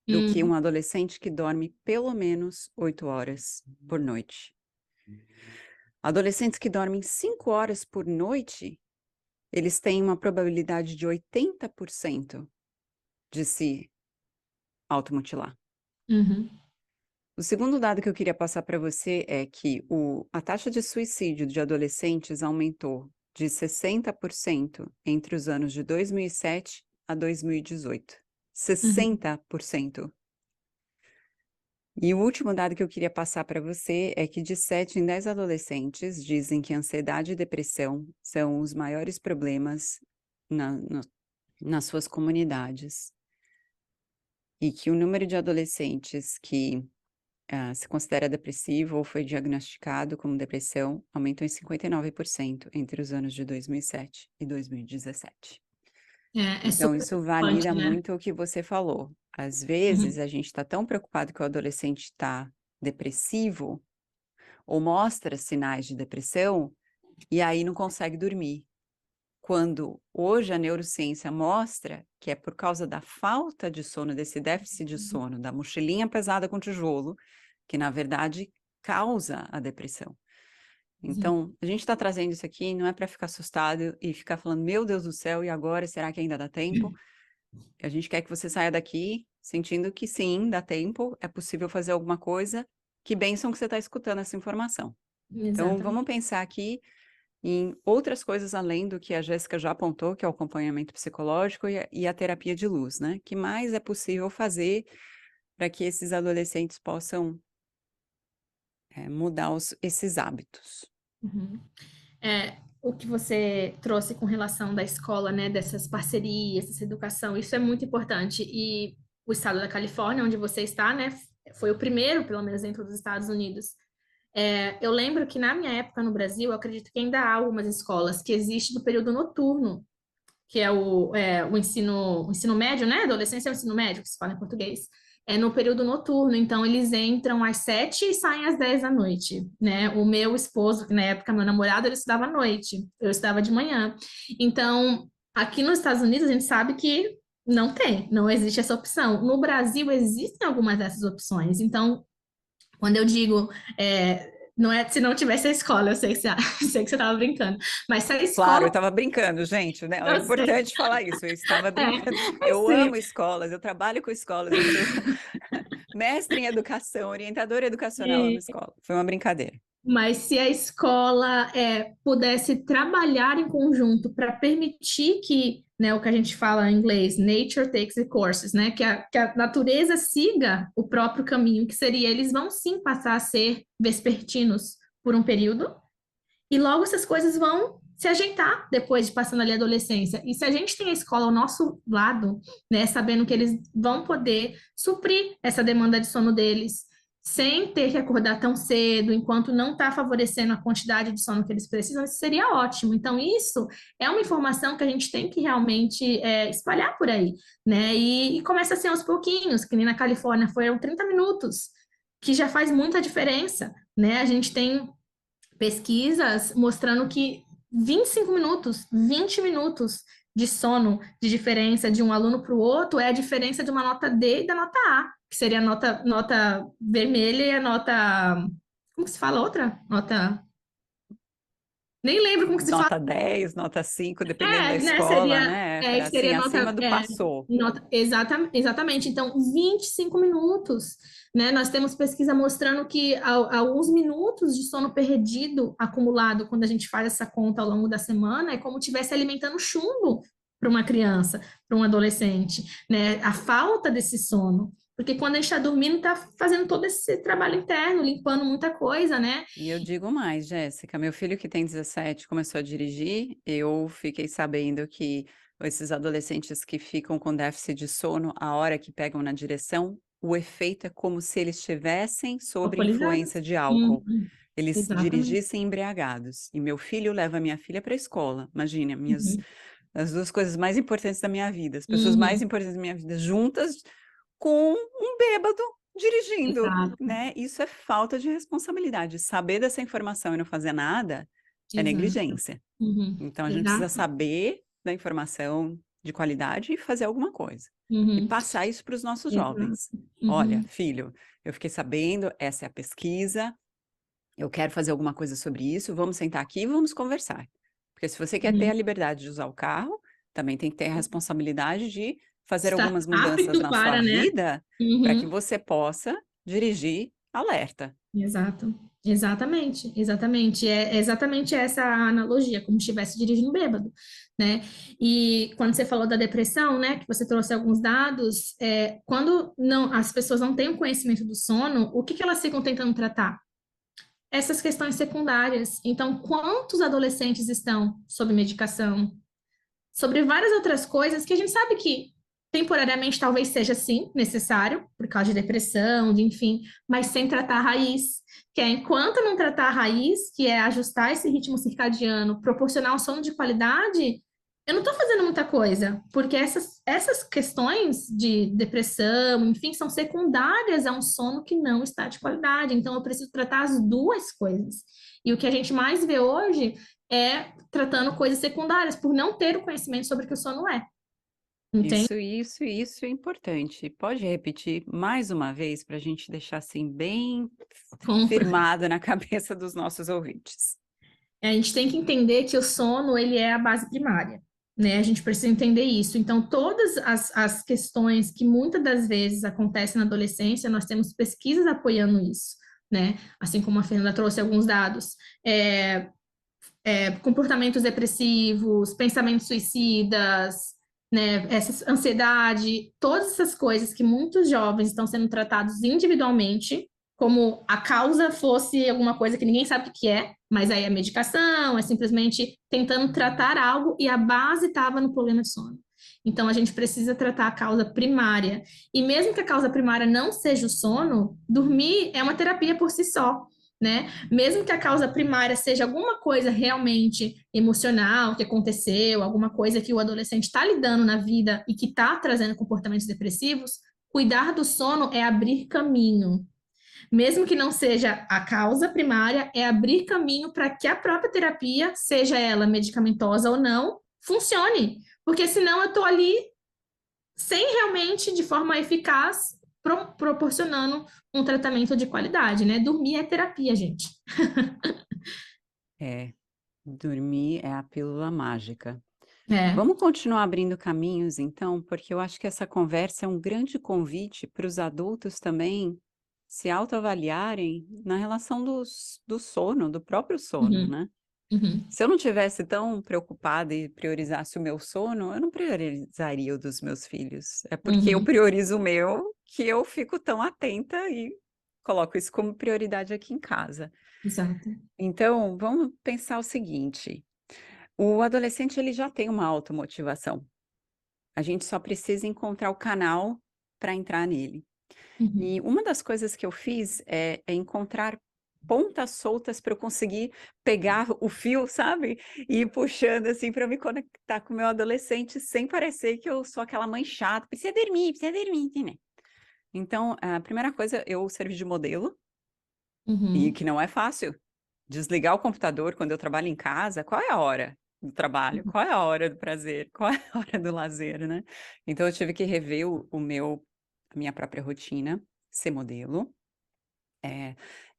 do que uhum, um adolescente que dorme pelo menos 8 horas por noite. Adolescentes que dormem 5 horas por noite, eles têm uma probabilidade de 80% de se automutilar. uhum, O segundo dado que eu queria passar para você é que a taxa de suicídio de adolescentes aumentou de 60% entre os anos de 2007 a 2018. uhum, 60%. E o último dado que eu queria passar para você é que de 7 em 10 adolescentes dizem que ansiedade e depressão são os maiores problemas nas suas comunidades. e que o número de adolescentes que se considera depressivo ou foi diagnosticado como depressão aumentou em 59% entre os anos de 2007 e 2017. É Então, super isso preocupante, valida né? muito o que você falou. Às vezes, Uhum. a gente está tão preocupado que o adolescente está depressivo ou mostra sinais de depressão e aí não consegue dormir. Quando hoje a neurociência mostra que é por causa da falta de sono, desse déficit de sono, da mochilinha pesada com tijolo, que na verdade causa a depressão. Sim. Então, a gente está trazendo isso aqui, não é para ficar assustado e ficar falando, meu Deus do céu, e agora, será que ainda dá tempo? A gente quer que você saia daqui sentindo que sim, dá tempo, é possível fazer alguma coisa. Que bênção que você está escutando essa informação. Então, Exatamente. vamos pensar aqui em outras coisas além do que a Jéssica já apontou, que é o acompanhamento psicológico e a terapia de luz, né? Que mais é possível fazer para que esses adolescentes possam mudar esses hábitos? Uhum. O que você trouxe com relação da escola, né, dessas parcerias, dessa educação, isso é muito importante. E o estado da Califórnia, onde você está, né, foi o primeiro, pelo menos dentro dos Estados Unidos. Eu lembro que na minha época no Brasil, eu acredito que ainda há algumas escolas que existe do período noturno, que é o ensino médio, né? Adolescência é o ensino médio, que se fala em português. É no período noturno, então eles entram às 7 e saem às 10 da noite, né? O meu esposo, que na época meu namorado, ele estudava à noite, eu estudava de manhã. Então, aqui nos Estados Unidos, a gente sabe que não existe essa opção. No Brasil, existem algumas dessas opções. Então, quando eu digo, não é se não tivesse a escola, eu sei que você, sei que você estava brincando, mas se a Claro, eu escola, estava brincando, gente, né? É eu sei, importante falar isso. Eu estava brincando. Eu sim. amo escolas, eu trabalho com escolas, eu sou mestre em educação, orientadora educacional, amo escola. Foi uma brincadeira. Mas se a escola pudesse trabalhar em conjunto para permitir que, né, o que a gente fala em inglês, nature takes the courses, né, que a natureza siga o próprio caminho, que seria, eles vão sim passar a ser vespertinos por um período, e logo essas coisas vão se ajeitar depois de passando ali a adolescência. E se a gente tem a escola ao nosso lado, né, sabendo que eles vão poder suprir essa demanda de sono deles, sem ter que acordar tão cedo, enquanto não está favorecendo a quantidade de sono que eles precisam, isso seria ótimo. Então, isso é uma informação que a gente tem que realmente espalhar por aí, né? E começa assim aos pouquinhos, que nem na Califórnia foram 30 minutos, que já faz muita diferença, né? A gente tem pesquisas mostrando que 25 minutos, 20 minutos de sono de diferença de um aluno para o outro é a diferença de uma nota D e da nota A, que seria a nota vermelha e a nota. Como que se fala outra? Nota. Nem lembro como que se fala. Nota 10, nota 5, dependendo da Né? escola, né? Assim, Seria acima do passou. exatamente. Então, 25 minutos, né? Nós temos pesquisa mostrando que alguns minutos de sono perdido acumulado, quando a gente faz essa conta ao longo da semana, é como se estivesse alimentando chumbo para uma criança, para um adolescente, né? A falta desse sono. Porque quando a gente está dormindo, está fazendo todo esse trabalho interno, limpando muita coisa, né? E eu digo mais, Jéssica, meu filho que tem 17 começou a dirigir, eu fiquei sabendo que esses adolescentes que ficam com déficit de sono, a hora que pegam na direção, o efeito é como se eles estivessem sob influência Alcoolizados. de álcool. Eles Exatamente. dirigissem embriagados. E meu filho leva minha filha para a escola. Imagine, Uhum. as duas coisas mais importantes da minha vida, as pessoas mais Uhum. importantes da minha vida juntas com um bêbado dirigindo, Exato, né? Isso é falta de responsabilidade. Saber dessa informação e não fazer nada é exato. negligência. Uhum. Então, a gente precisa Exato. saber da informação de qualidade e fazer alguma coisa. E Uhum. passar isso para os nossos Exato. jovens. Olha, Uhum. filho, eu fiquei sabendo, essa é a pesquisa, eu quero fazer alguma coisa sobre isso, vamos sentar aqui e vamos conversar. Porque se você quer ter a Uhum. liberdade de usar o carro, também tem que ter a responsabilidade de fazer Estar algumas mudanças apto na sua para, né? vida para que Uhum. você possa dirigir alerta. Exato. Exatamente, exatamente. É exatamente essa a analogia, como se estivesse dirigindo bêbado, né? E quando você falou da depressão, né, que você trouxe alguns dados, quando não, as pessoas não têm o conhecimento do sono, o que que elas ficam tentando tratar? Essas questões secundárias. Então, quantos adolescentes estão sob medicação? Sobre várias outras coisas que a gente sabe que Temporariamente, talvez seja sim necessário, por causa de depressão, de enfim, mas sem tratar a raiz. Que é enquanto não tratar a raiz, que é ajustar esse ritmo circadiano, proporcionar um sono de qualidade, eu não estou fazendo muita coisa, porque essas questões de depressão, enfim, são secundárias a um sono que não está de qualidade. Então, eu preciso tratar as duas coisas. E o que a gente mais vê hoje é tratando coisas secundárias, por não ter o conhecimento sobre o que o sono é. Entende? Isso é importante. Pode repetir mais uma vez para a gente deixar assim bem firmado na cabeça dos nossos ouvintes. A gente tem que entender que o sono, ele é a base primária, né? A gente precisa entender isso. Então, todas as questões que muitas das vezes acontecem na adolescência, nós temos pesquisas apoiando isso, né? Assim como a Fernanda trouxe alguns dados. Comportamentos depressivos, pensamentos suicidas, né? Essa ansiedade, todas essas coisas que muitos jovens estão sendo tratados individualmente, como a causa fosse alguma coisa que ninguém sabe o que é, mas aí é medicação, é simplesmente tentando tratar algo e a base estava no problema de sono. Então, a gente precisa tratar a causa primária. E mesmo que a causa primária não seja o sono, dormir é uma terapia por si só, né? Mesmo que a causa primária seja alguma coisa realmente emocional que aconteceu, alguma coisa que o adolescente está lidando na vida e que está trazendo comportamentos depressivos, cuidar do sono é abrir caminho. Mesmo que não seja a causa primária, é abrir caminho para que a própria terapia, seja ela medicamentosa ou não, funcione. Porque senão eu estou ali sem realmente, de forma eficaz, proporcionando um tratamento de qualidade, né? Dormir é terapia, gente. É, dormir é a pílula mágica. É. Vamos continuar abrindo caminhos, então, porque eu acho que essa conversa é um grande convite para os adultos também se autoavaliarem na relação do sono, do próprio sono, Uhum, né? uhum, Se eu não tivesse tão preocupada e priorizasse o meu sono, eu não priorizaria o dos meus filhos. É porque eu uhum, priorizo o meu que eu fico tão atenta e coloco isso como prioridade aqui em casa. exato. Então, vamos pensar o seguinte: o adolescente ele já tem uma automotivação. A gente só precisa encontrar o canal para entrar nele. Uhum, E uma das coisas que eu fiz é encontrar pontas soltas para eu conseguir pegar o fio, sabe? E ir puxando assim para me conectar com o meu adolescente sem parecer que eu sou aquela mãe chata, precisa dormir, né? Então, a primeira coisa, eu servi de modelo, e uhum, que não é fácil. Desligar o computador quando eu trabalho em casa, qual é a hora do trabalho? Qual é a hora do prazer? Qual é a hora do lazer, né? Então eu tive que rever a minha própria rotina, ser modelo.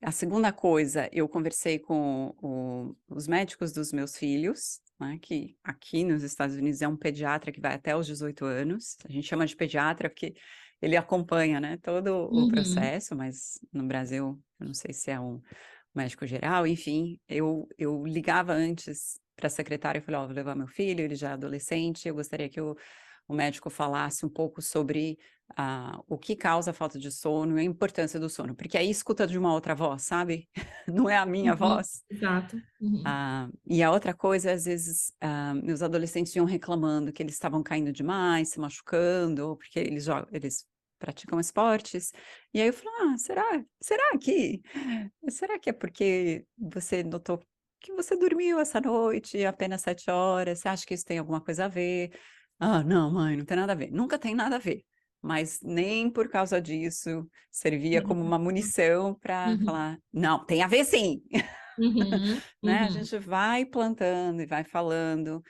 A segunda coisa, eu conversei com os médicos dos meus filhos, né, que aqui nos Estados Unidos é um pediatra que vai até os 18 anos. A gente chama de pediatra porque ele acompanha, né, todo o uhum, processo, mas no Brasil, eu não sei se é um médico geral, enfim, eu ligava antes para a secretária e falei, ó, vou levar meu filho, ele já é adolescente, eu gostaria que o médico falasse um pouco sobre o que causa a falta de sono e a importância do sono, porque aí escuta de uma outra voz, sabe? Não é a minha uhum, voz. exato. Uhum, E a outra coisa, às vezes, meus adolescentes iam reclamando que eles estavam caindo demais, se machucando, porque eles praticam esportes. E aí eu falo, será que é porque você notou que você dormiu essa noite apenas 7 horas? Você acha que isso tem alguma coisa a ver? Ah, não, mãe, não tem nada a ver. Nunca tem nada a ver. Mas nem por causa disso servia como uma munição para uhum, falar, não, tem a ver sim. uhum, Né? A uhum, gente vai plantando e vai falando.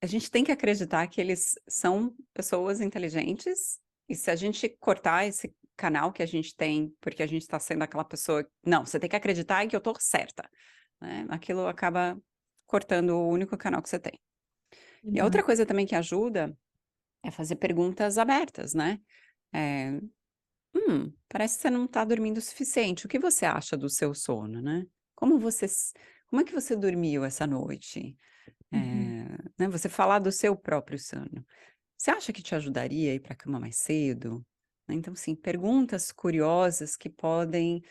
A gente tem que acreditar que eles são pessoas inteligentes, e se a gente cortar esse canal que a gente tem, porque a gente está sendo aquela pessoa, não, você tem que acreditar que eu estou certa, né? Aquilo acaba cortando o único canal que você tem. E a outra exato. coisa também que ajuda é fazer perguntas abertas, né? É, parece que você não está dormindo o suficiente. O que você acha do seu sono, né? Como você, como é que você dormiu essa noite? Uhum, Né, você falar do seu próprio sono. Você acha que te ajudaria a ir para a cama mais cedo? Né, então, sim, perguntas curiosas que podem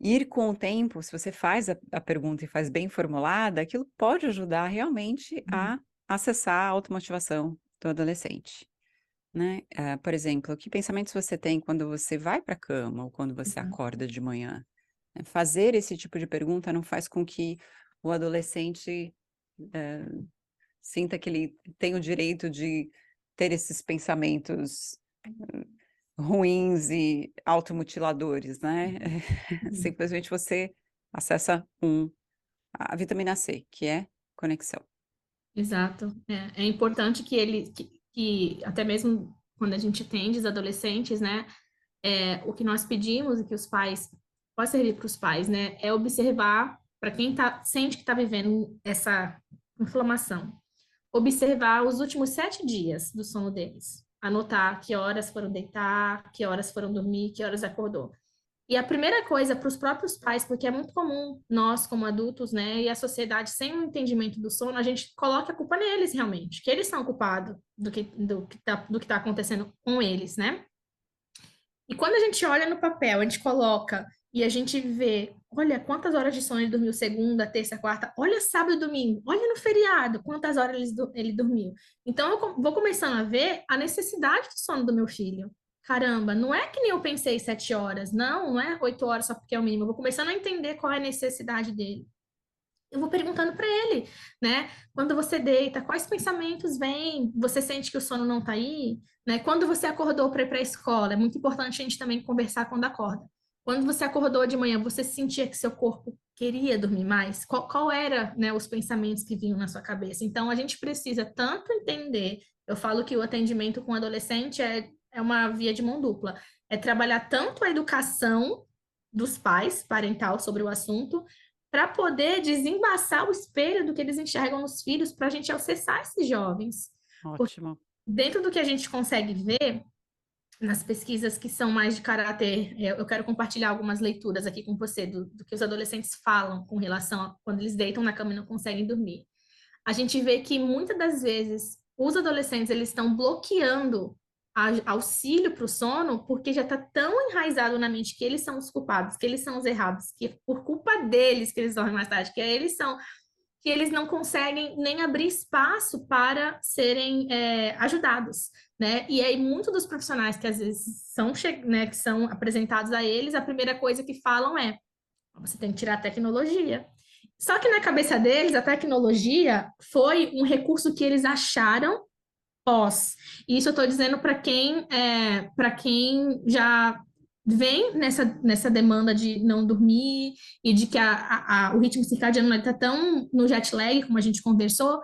ir com o tempo, se você faz a pergunta e faz bem formulada, aquilo pode ajudar realmente uhum. a acessar a automotivação do adolescente. né? Por exemplo, que pensamentos você tem quando você vai para a cama ou quando você Uhum. acorda de manhã? Fazer esse tipo de pergunta não faz com que o adolescente eh, sinta que ele tem o direito de ter esses pensamentos ruins e automutiladores, né? Uhum. Simplesmente você acessa a vitamina C, que é conexão. Exato. É importante que que até mesmo quando a gente atende os adolescentes, né, o que nós pedimos e que os pais, pode servir para os pais, né, é observar, para quem sente que está vivendo essa inflamação, observar os últimos 7 dias do sono deles. Anotar que horas foram deitar, que horas foram dormir, que horas acordou. E a primeira coisa para os próprios pais, porque é muito comum nós, como adultos, né, e a sociedade sem o entendimento do sono, a gente coloca a culpa neles realmente, que eles são culpados do que tá acontecendo com eles, né? E quando a gente olha no papel, a gente coloca e a gente vê, olha quantas horas de sono ele dormiu segunda, terça, quarta, olha sábado e domingo, olha no feriado, quantas horas ele dormiu. Então eu vou começando a ver a necessidade do sono do meu filho. Caramba, não é que nem eu pensei 7 horas, não é 8 horas só porque é o mínimo. Eu vou começando a entender qual é a necessidade dele. Eu vou perguntando para ele, né? Quando você deita, quais pensamentos vêm? Você sente que o sono não está aí? Né? Quando você acordou para ir para a escola, é muito importante a gente também conversar quando acorda. Quando você acordou de manhã, você sentia que seu corpo queria dormir mais? Qual era, né, os pensamentos que vinham na sua cabeça? Então, a gente precisa tanto entender. Eu falo que o atendimento com adolescente é uma via de mão dupla. É trabalhar tanto a educação dos pais, parental, sobre o assunto, para poder desembaçar o espelho do que eles enxergam nos filhos, para a gente acessar esses jovens. Porque Ótimo. dentro do que a gente consegue ver, nas pesquisas que são mais de caráter, eu quero compartilhar algumas leituras aqui com você, do que os adolescentes falam com relação a quando eles deitam na cama e não conseguem dormir. A gente vê que muitas das vezes os adolescentes eles estão bloqueando auxílio para o sono porque já está tão enraizado na mente que eles são os culpados, que eles são os errados, que por culpa deles que eles dormem mais tarde, que eles são que eles não conseguem nem abrir espaço para serem ajudados, né? E aí, muitos dos profissionais que às vezes são, né, que são apresentados a eles, a primeira coisa que falam é: você tem que tirar a tecnologia. Só que na cabeça deles, a tecnologia foi um recurso que eles acharam pós. E isso eu estou dizendo para quem já vem nessa demanda de não dormir e de que o ritmo circadiano está tão no jet lag, como a gente conversou,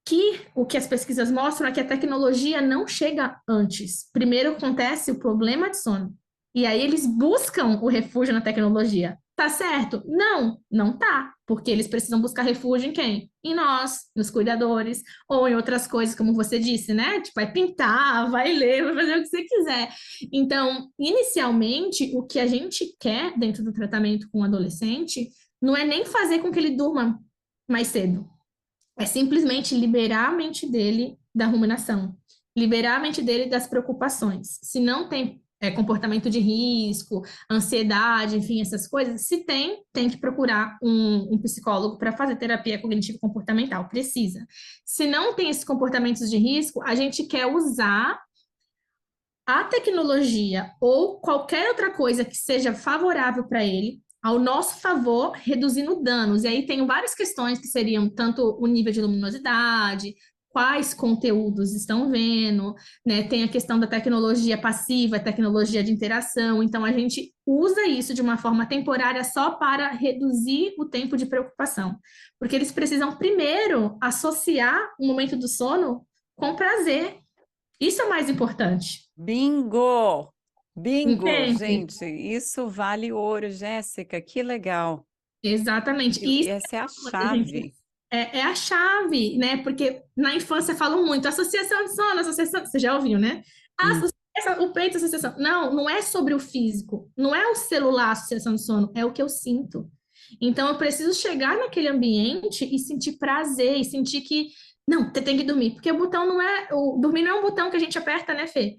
que o que as pesquisas mostram é que a tecnologia não chega antes. Primeiro acontece o problema de sono. E aí eles buscam o refúgio na tecnologia. Tá certo? Não, não tá. Porque eles precisam buscar refúgio em quem? Em nós, nos cuidadores, ou em outras coisas, como você disse, né? Tipo, vai pintar, vai ler, vai fazer o que você quiser. Então, inicialmente, o que a gente quer dentro do tratamento com o adolescente não é nem fazer com que ele durma mais cedo, é simplesmente liberar a mente dele da ruminação, liberar a mente dele das preocupações. Se não tem comportamento de risco, ansiedade, enfim, essas coisas, se tem que procurar um psicólogo para fazer terapia cognitivo-comportamental, precisa. Se não tem esses comportamentos de risco, a gente quer usar a tecnologia ou qualquer outra coisa que seja favorável para ele, ao nosso favor, reduzindo danos. E aí tem várias questões que seriam tanto o nível de luminosidade, quais conteúdos estão vendo, né? Tem a questão da tecnologia passiva, tecnologia de interação. Então a gente usa isso de uma forma temporária só para reduzir o tempo de preocupação, porque eles precisam primeiro associar o momento do sono com prazer. Isso é o mais importante. Bingo! Bingo, Entende? gente, isso vale ouro, Jéssica, que legal. Exatamente. E E isso essa é a é, gente, chave. é a chave, né? Porque na infância falam muito, associação de sono, associação, você já ouviu, né? Hum. O peito, associação. Não, não é sobre o físico, não é o celular, associação de sono, é o que eu sinto. Então eu preciso chegar naquele ambiente e sentir prazer, e sentir que, não, você tem que dormir, porque o botão não é, o dormir não é um botão que a gente aperta, né, Fê?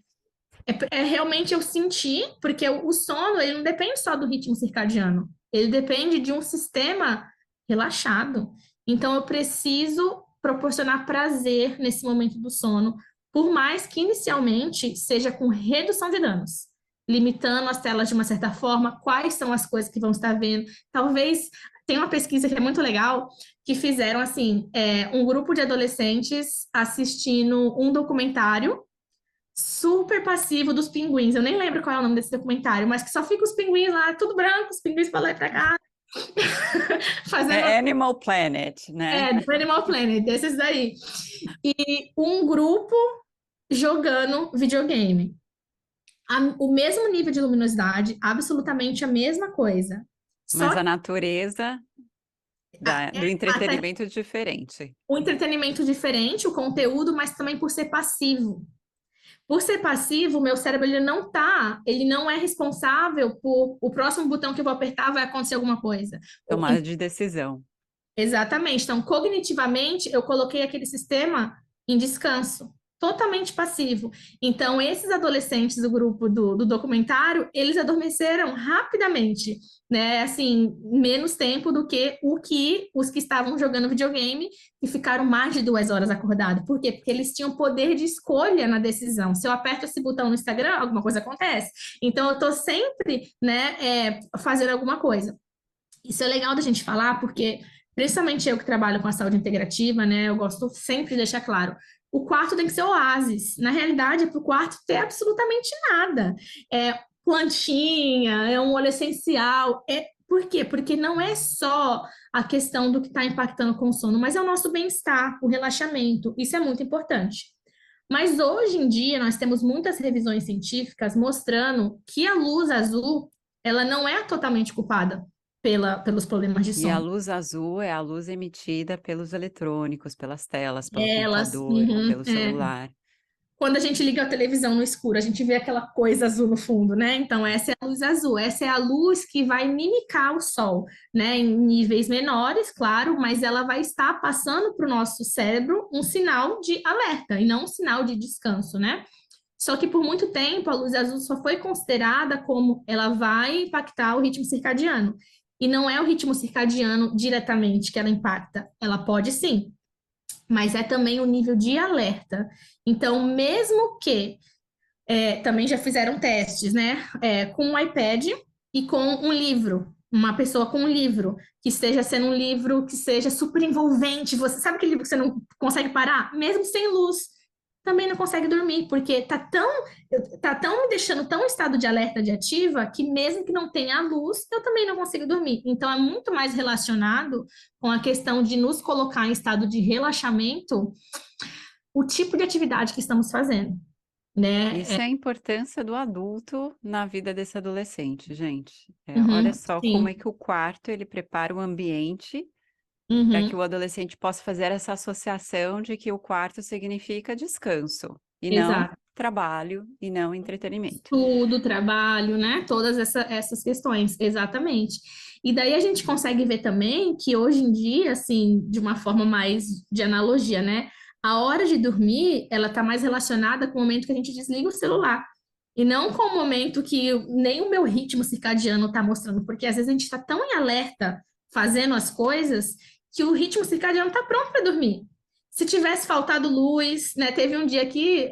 É realmente eu sentir, porque o sono, ele não depende só do ritmo circadiano, ele depende de um sistema relaxado. Então, eu preciso proporcionar prazer nesse momento do sono, por mais que inicialmente seja com redução de danos, limitando as telas de uma certa forma, quais são as coisas que vão estar vendo. Talvez tem uma pesquisa que é muito legal, que fizeram assim, um grupo de adolescentes assistindo um documentário super passivo dos pinguins. Eu nem lembro qual é o nome desse documentário, mas que só fica os pinguins lá, tudo branco, os pinguins para lá e para cá, fazendo. É Animal Planet, né? Do Animal Planet, desses daí. E um grupo jogando videogame. O mesmo nível de luminosidade, absolutamente a mesma coisa. Mas Só a natureza do entretenimento é diferente. o entretenimento diferente, o conteúdo, mas também por ser passivo. Por ser passivo, o meu cérebro ele não é responsável por o próximo botão que eu vou apertar vai acontecer alguma coisa. Tomada de decisão. Exatamente. Então, cognitivamente, eu coloquei aquele sistema em descanso, totalmente passivo. Então, esses adolescentes do grupo do documentário, eles adormeceram rapidamente, né? Assim, menos tempo do que os que estavam jogando videogame e ficaram mais de 2 horas acordados. Por quê? Porque eles tinham poder de escolha na decisão. Se eu aperto esse botão no Instagram, alguma coisa acontece. Então, eu estou sempre, né, fazendo alguma coisa. Isso é legal da gente falar, porque principalmente eu que trabalho com a saúde integrativa, né? Eu gosto sempre de deixar claro. O quarto tem que ser oásis. Na realidade, é para o quarto ter absolutamente nada. É plantinha, é um óleo essencial. Por quê? Porque não é só a questão do que está impactando com o sono, mas é o nosso bem-estar, o relaxamento. Isso é muito importante. Mas hoje em dia nós temos muitas revisões científicas mostrando que a luz azul, ela não é totalmente culpada pelos problemas de E a sono. luz azul é a luz emitida pelos eletrônicos, pelas telas, pelo Elas, computador ou pelo celular. Quando a gente liga a televisão no escuro, a gente vê aquela coisa azul no fundo, né? Então, essa é a luz azul, essa é a luz que vai mimicar o sol, né? Em níveis menores, claro, mas ela vai estar passando para o nosso cérebro um sinal de alerta e não um sinal de descanso, né? Só que por muito tempo a luz azul só foi considerada como ela vai impactar o ritmo circadiano. E não é o ritmo circadiano diretamente que ela impacta. Ela pode sim, mas é também o nível de alerta. Então, mesmo que também já fizeram testes, né? Com um iPad e com um livro. Uma pessoa com um livro, que esteja sendo um livro que seja super envolvente. Você sabe aquele livro que você não consegue parar? Mesmo sem luz também não consegue dormir, porque tá tão me deixando tão em estado de alerta de ativa que mesmo que não tenha luz, eu também não consigo dormir. Então é muito mais relacionado com a questão de nos colocar em estado de relaxamento, o tipo de atividade que estamos fazendo, né? Isso é a importância do adulto na vida desse adolescente, gente. Olha Uhum, só como é sim. que o quarto ele prepara o ambiente para que Uhum, o adolescente possa fazer essa associação de que o quarto significa descanso e não exato. trabalho e não entretenimento. Estudo, trabalho, né? Todas essas questões, exatamente. E daí a gente consegue ver também que hoje em dia, assim, de uma forma mais de analogia, né? A hora de dormir, ela está mais relacionada com o momento que a gente desliga o celular. E não com o momento que nem o meu ritmo circadiano está mostrando, porque às vezes a gente está tão em alerta fazendo as coisas que o ritmo circadiano está pronto para dormir. Se tivesse faltado luz, né? Teve um dia aqui,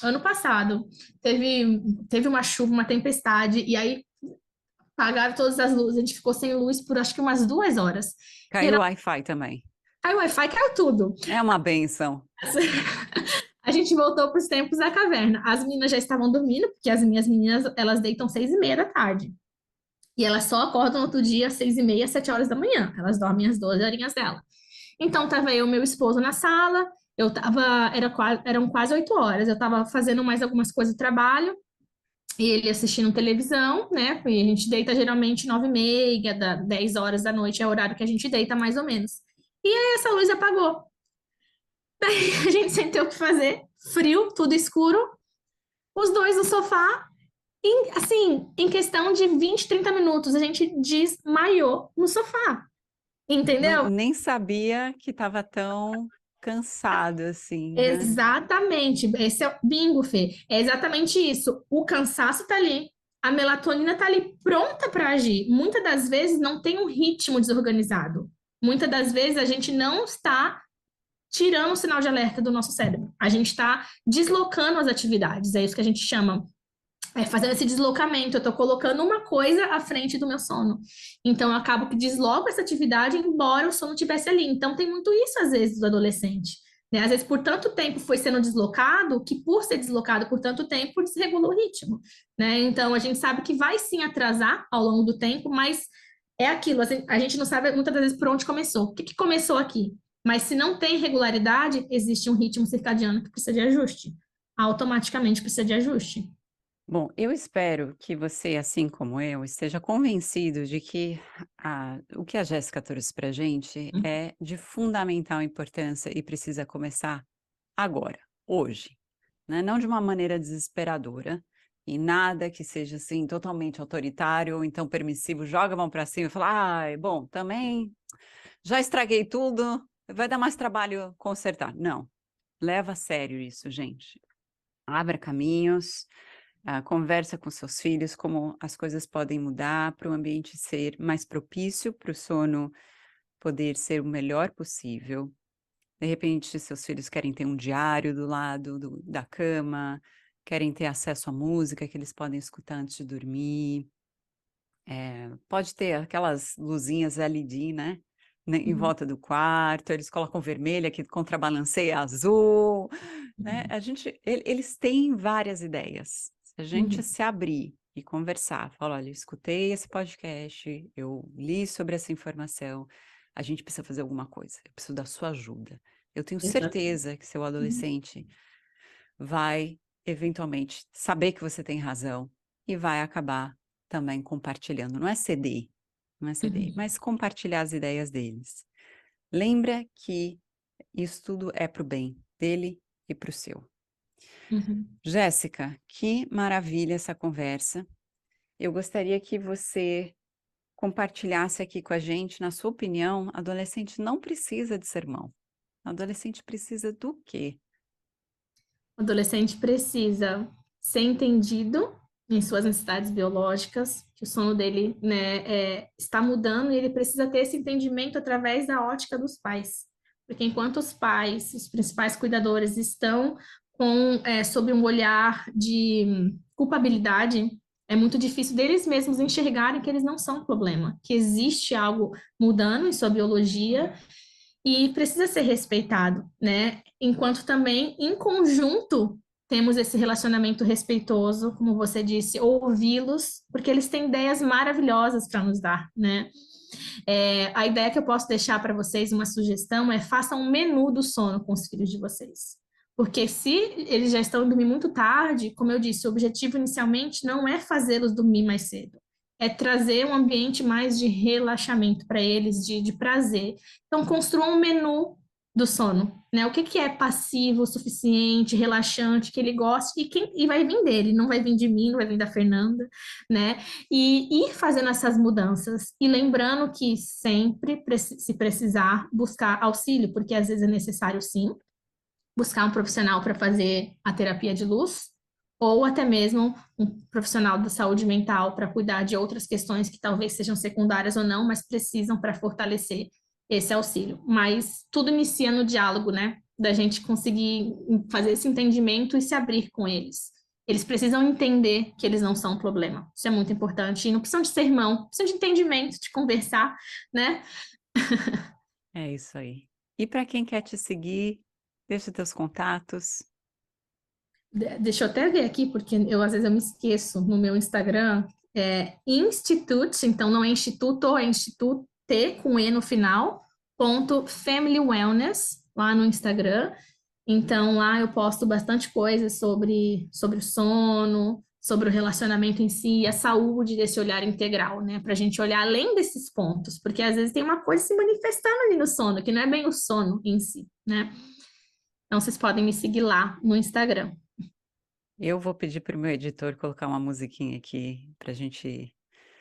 ano passado, teve uma chuva, uma tempestade, e aí apagaram todas as luzes, a gente ficou sem luz por acho que umas 2 horas. Caiu o Wi-Fi também. Aí o Wi-Fi caiu tudo. É uma benção. A gente voltou para os tempos da caverna. As meninas já estavam dormindo, porque as minhas meninas, elas deitam 6:30 da tarde. E elas só acordam no outro dia às 6:30, 7 horas da manhã. Elas dormem as 12 horinhas dela. Então, tava eu e meu esposo na sala, eram quase 8 horas, eu tava fazendo mais algumas coisas do trabalho, e ele assistindo televisão, né? E a gente deita geralmente 9:30, 10 horas da noite, é o horário que a gente deita, mais ou menos. E aí essa luz apagou. Daí a gente sem ter o que fazer, frio, tudo escuro, os dois no sofá, e assim, em questão de 20, 30 minutos, a gente desmaiou no sofá. Entendeu? Nem sabia que estava tão cansado assim, né? Exatamente, esse é o bingo, Fê. É exatamente isso. O cansaço tá ali, a melatonina tá ali pronta para agir. Muitas das vezes não tem um ritmo desorganizado. Muitas das vezes a gente não está tirando o sinal de alerta do nosso cérebro. A gente está deslocando as atividades, é isso que a gente chama. Fazendo esse deslocamento, eu estou colocando uma coisa à frente do meu sono. Então, eu acabo que desloco essa atividade, embora o sono estivesse ali. Então, tem muito isso, às vezes, do adolescente. Né? Às vezes, por tanto tempo foi sendo deslocado, que por ser deslocado por tanto tempo, desregula o ritmo. Né? Então, a gente sabe que vai sim atrasar ao longo do tempo, mas é aquilo, assim, a gente não sabe muitas das vezes por onde começou. O que que começou aqui? Mas se não tem regularidade, existe um ritmo circadiano que precisa de ajuste. Automaticamente precisa de ajuste. Bom, eu espero que você, assim como eu, esteja convencido de que o que a Jéssica trouxe para a gente é de fundamental importância e precisa começar agora, hoje, né? Não de uma maneira desesperadora e nada que seja assim totalmente autoritário ou então permissivo, joga a mão para cima e fala, ai, bom, também já estraguei tudo, vai dar mais trabalho consertar. Não, leva a sério isso, gente. Abra caminhos. Conversa com seus filhos como as coisas podem mudar para o ambiente ser mais propício para o sono poder ser o melhor possível. De repente, seus filhos querem ter um diário do lado da cama, querem ter acesso à música que eles podem escutar antes de dormir. Pode ter aquelas luzinhas LED, né, em Uhum, volta do quarto, eles colocam vermelha que contrabalanceia azul, né? Eles têm várias ideias. Se a gente uhum, se abrir e conversar, falar, olha, eu escutei esse podcast, eu li sobre essa informação, a gente precisa fazer alguma coisa, eu preciso da sua ajuda. Eu tenho exatamente. certeza que seu Uhum, adolescente vai eventualmente saber que você tem razão e vai acabar também compartilhando. Não é ceder, não é ceder, uhum, mas compartilhar as ideias deles. Lembra que isso tudo é para o bem dele e para o seu. uhum. Jéssica, que maravilha essa conversa. Eu gostaria que você compartilhasse aqui com a gente, na sua opinião, adolescente não precisa de sermão. Adolescente precisa do quê? O adolescente precisa ser entendido em suas necessidades biológicas, que o sono dele, né, está mudando e ele precisa ter esse entendimento através da ótica dos pais. Porque enquanto os pais, os principais cuidadores, estão sob um olhar de culpabilidade, é muito difícil deles mesmos enxergarem que eles não são o problema, que existe algo mudando em sua biologia e precisa ser respeitado, né? Enquanto também, em conjunto, temos esse relacionamento respeitoso, como você disse, ouvi-los, porque eles têm ideias maravilhosas para nos dar, né? A ideia que eu posso deixar para vocês, uma sugestão, é façam um menu do sono com os filhos de vocês. Porque se eles já estão dormindo muito tarde, como eu disse, o objetivo inicialmente não é fazê-los dormir mais cedo, é trazer um ambiente mais de relaxamento para eles, de prazer. Então, construa um menu do sono, né? O que que é passivo, o suficiente, relaxante, que ele goste e vai vir dele, não vai vir de mim, não vai vir da Fernanda, né? E ir fazendo essas mudanças e lembrando que sempre, se precisar, buscar auxílio, porque às vezes é necessário sim buscar um profissional para fazer a terapia de luz, ou até mesmo um profissional da saúde mental para cuidar de outras questões que talvez sejam secundárias ou não, mas precisam para fortalecer esse auxílio. Mas tudo inicia no diálogo, né? Da gente conseguir fazer esse entendimento e se abrir com eles. Eles precisam entender que eles não são um problema. Isso é muito importante. E não precisam de sermão, precisam de entendimento, de conversar, né? É isso aí. E para quem quer te seguir, deixa teus contatos. Deixa eu até ver aqui, porque eu às vezes eu me esqueço no meu Instagram. Institute, então não é instituto, é instituto com E no final, ponto Family Wellness, lá no Instagram. Então lá eu posto bastante coisa sobre o sono, sobre o relacionamento em si, a saúde desse olhar integral, né? Para a gente olhar além desses pontos, porque às vezes tem uma coisa se manifestando ali no sono, que não é bem o sono em si, né? Então vocês podem me seguir lá no Instagram. Eu vou pedir para o meu editor colocar uma musiquinha aqui para a gente ir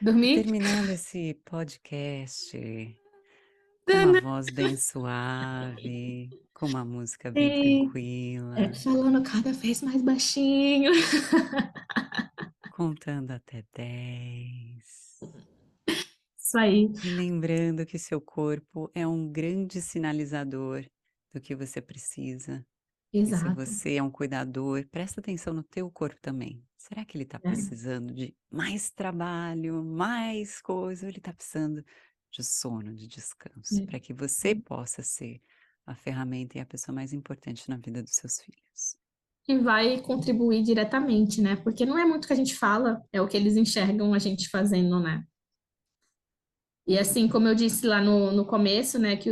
Dormir? terminando esse podcast com uma voz bem suave, com uma música bem Sim, tranquila, falando cada vez mais baixinho. contando até 10. Isso aí. E lembrando que seu corpo é um grande sinalizador do que você precisa. E se Exato. você é um cuidador, presta atenção no teu corpo também. Será que ele está É. precisando de mais trabalho, mais coisa, ou ele está precisando de sono, de descanso, É. para que você possa ser a ferramenta e a pessoa mais importante na vida dos seus filhos? Que vai contribuir diretamente, né? Porque não é muito o que a gente fala, é o que eles enxergam a gente fazendo, né? E assim, como eu disse lá no começo, né, que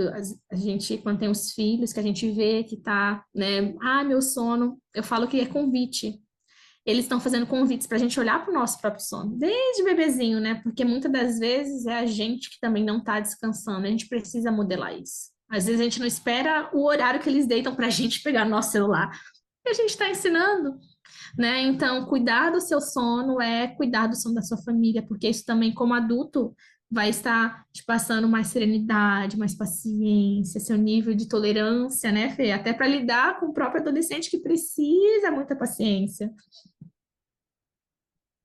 a gente, quando tem os filhos, que a gente vê que tá, né, meu sono, eu falo que é convite. Eles estão fazendo convites para a gente olhar para o nosso próprio sono, desde bebezinho, né? Porque muitas das vezes é a gente que também não está descansando, a gente precisa modelar isso. Às vezes a gente não espera o horário que eles deitam para a gente pegar nosso celular, e a gente está ensinando, né? Então, cuidar do seu sono é cuidar do sono da sua família, porque isso também, como adulto, vai estar te passando mais serenidade, mais paciência, seu nível de tolerância, né, Fê? Até para lidar com o próprio adolescente que precisa muita paciência.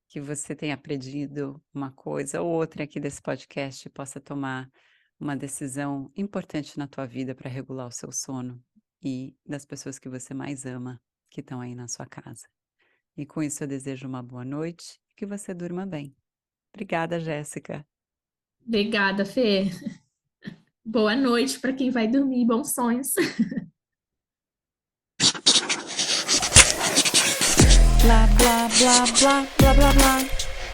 Que você tenha aprendido uma coisa ou outra aqui desse podcast e possa tomar uma decisão importante na tua vida para regular o seu sono e das pessoas que você mais ama que estão aí na sua casa. E com isso eu desejo uma boa noite e que você durma bem. Obrigada, Jéssica. Obrigada, Fê. Boa noite para quem vai dormir, bons sonhos. Blá, blá, blá, blá, blá, blá, blá.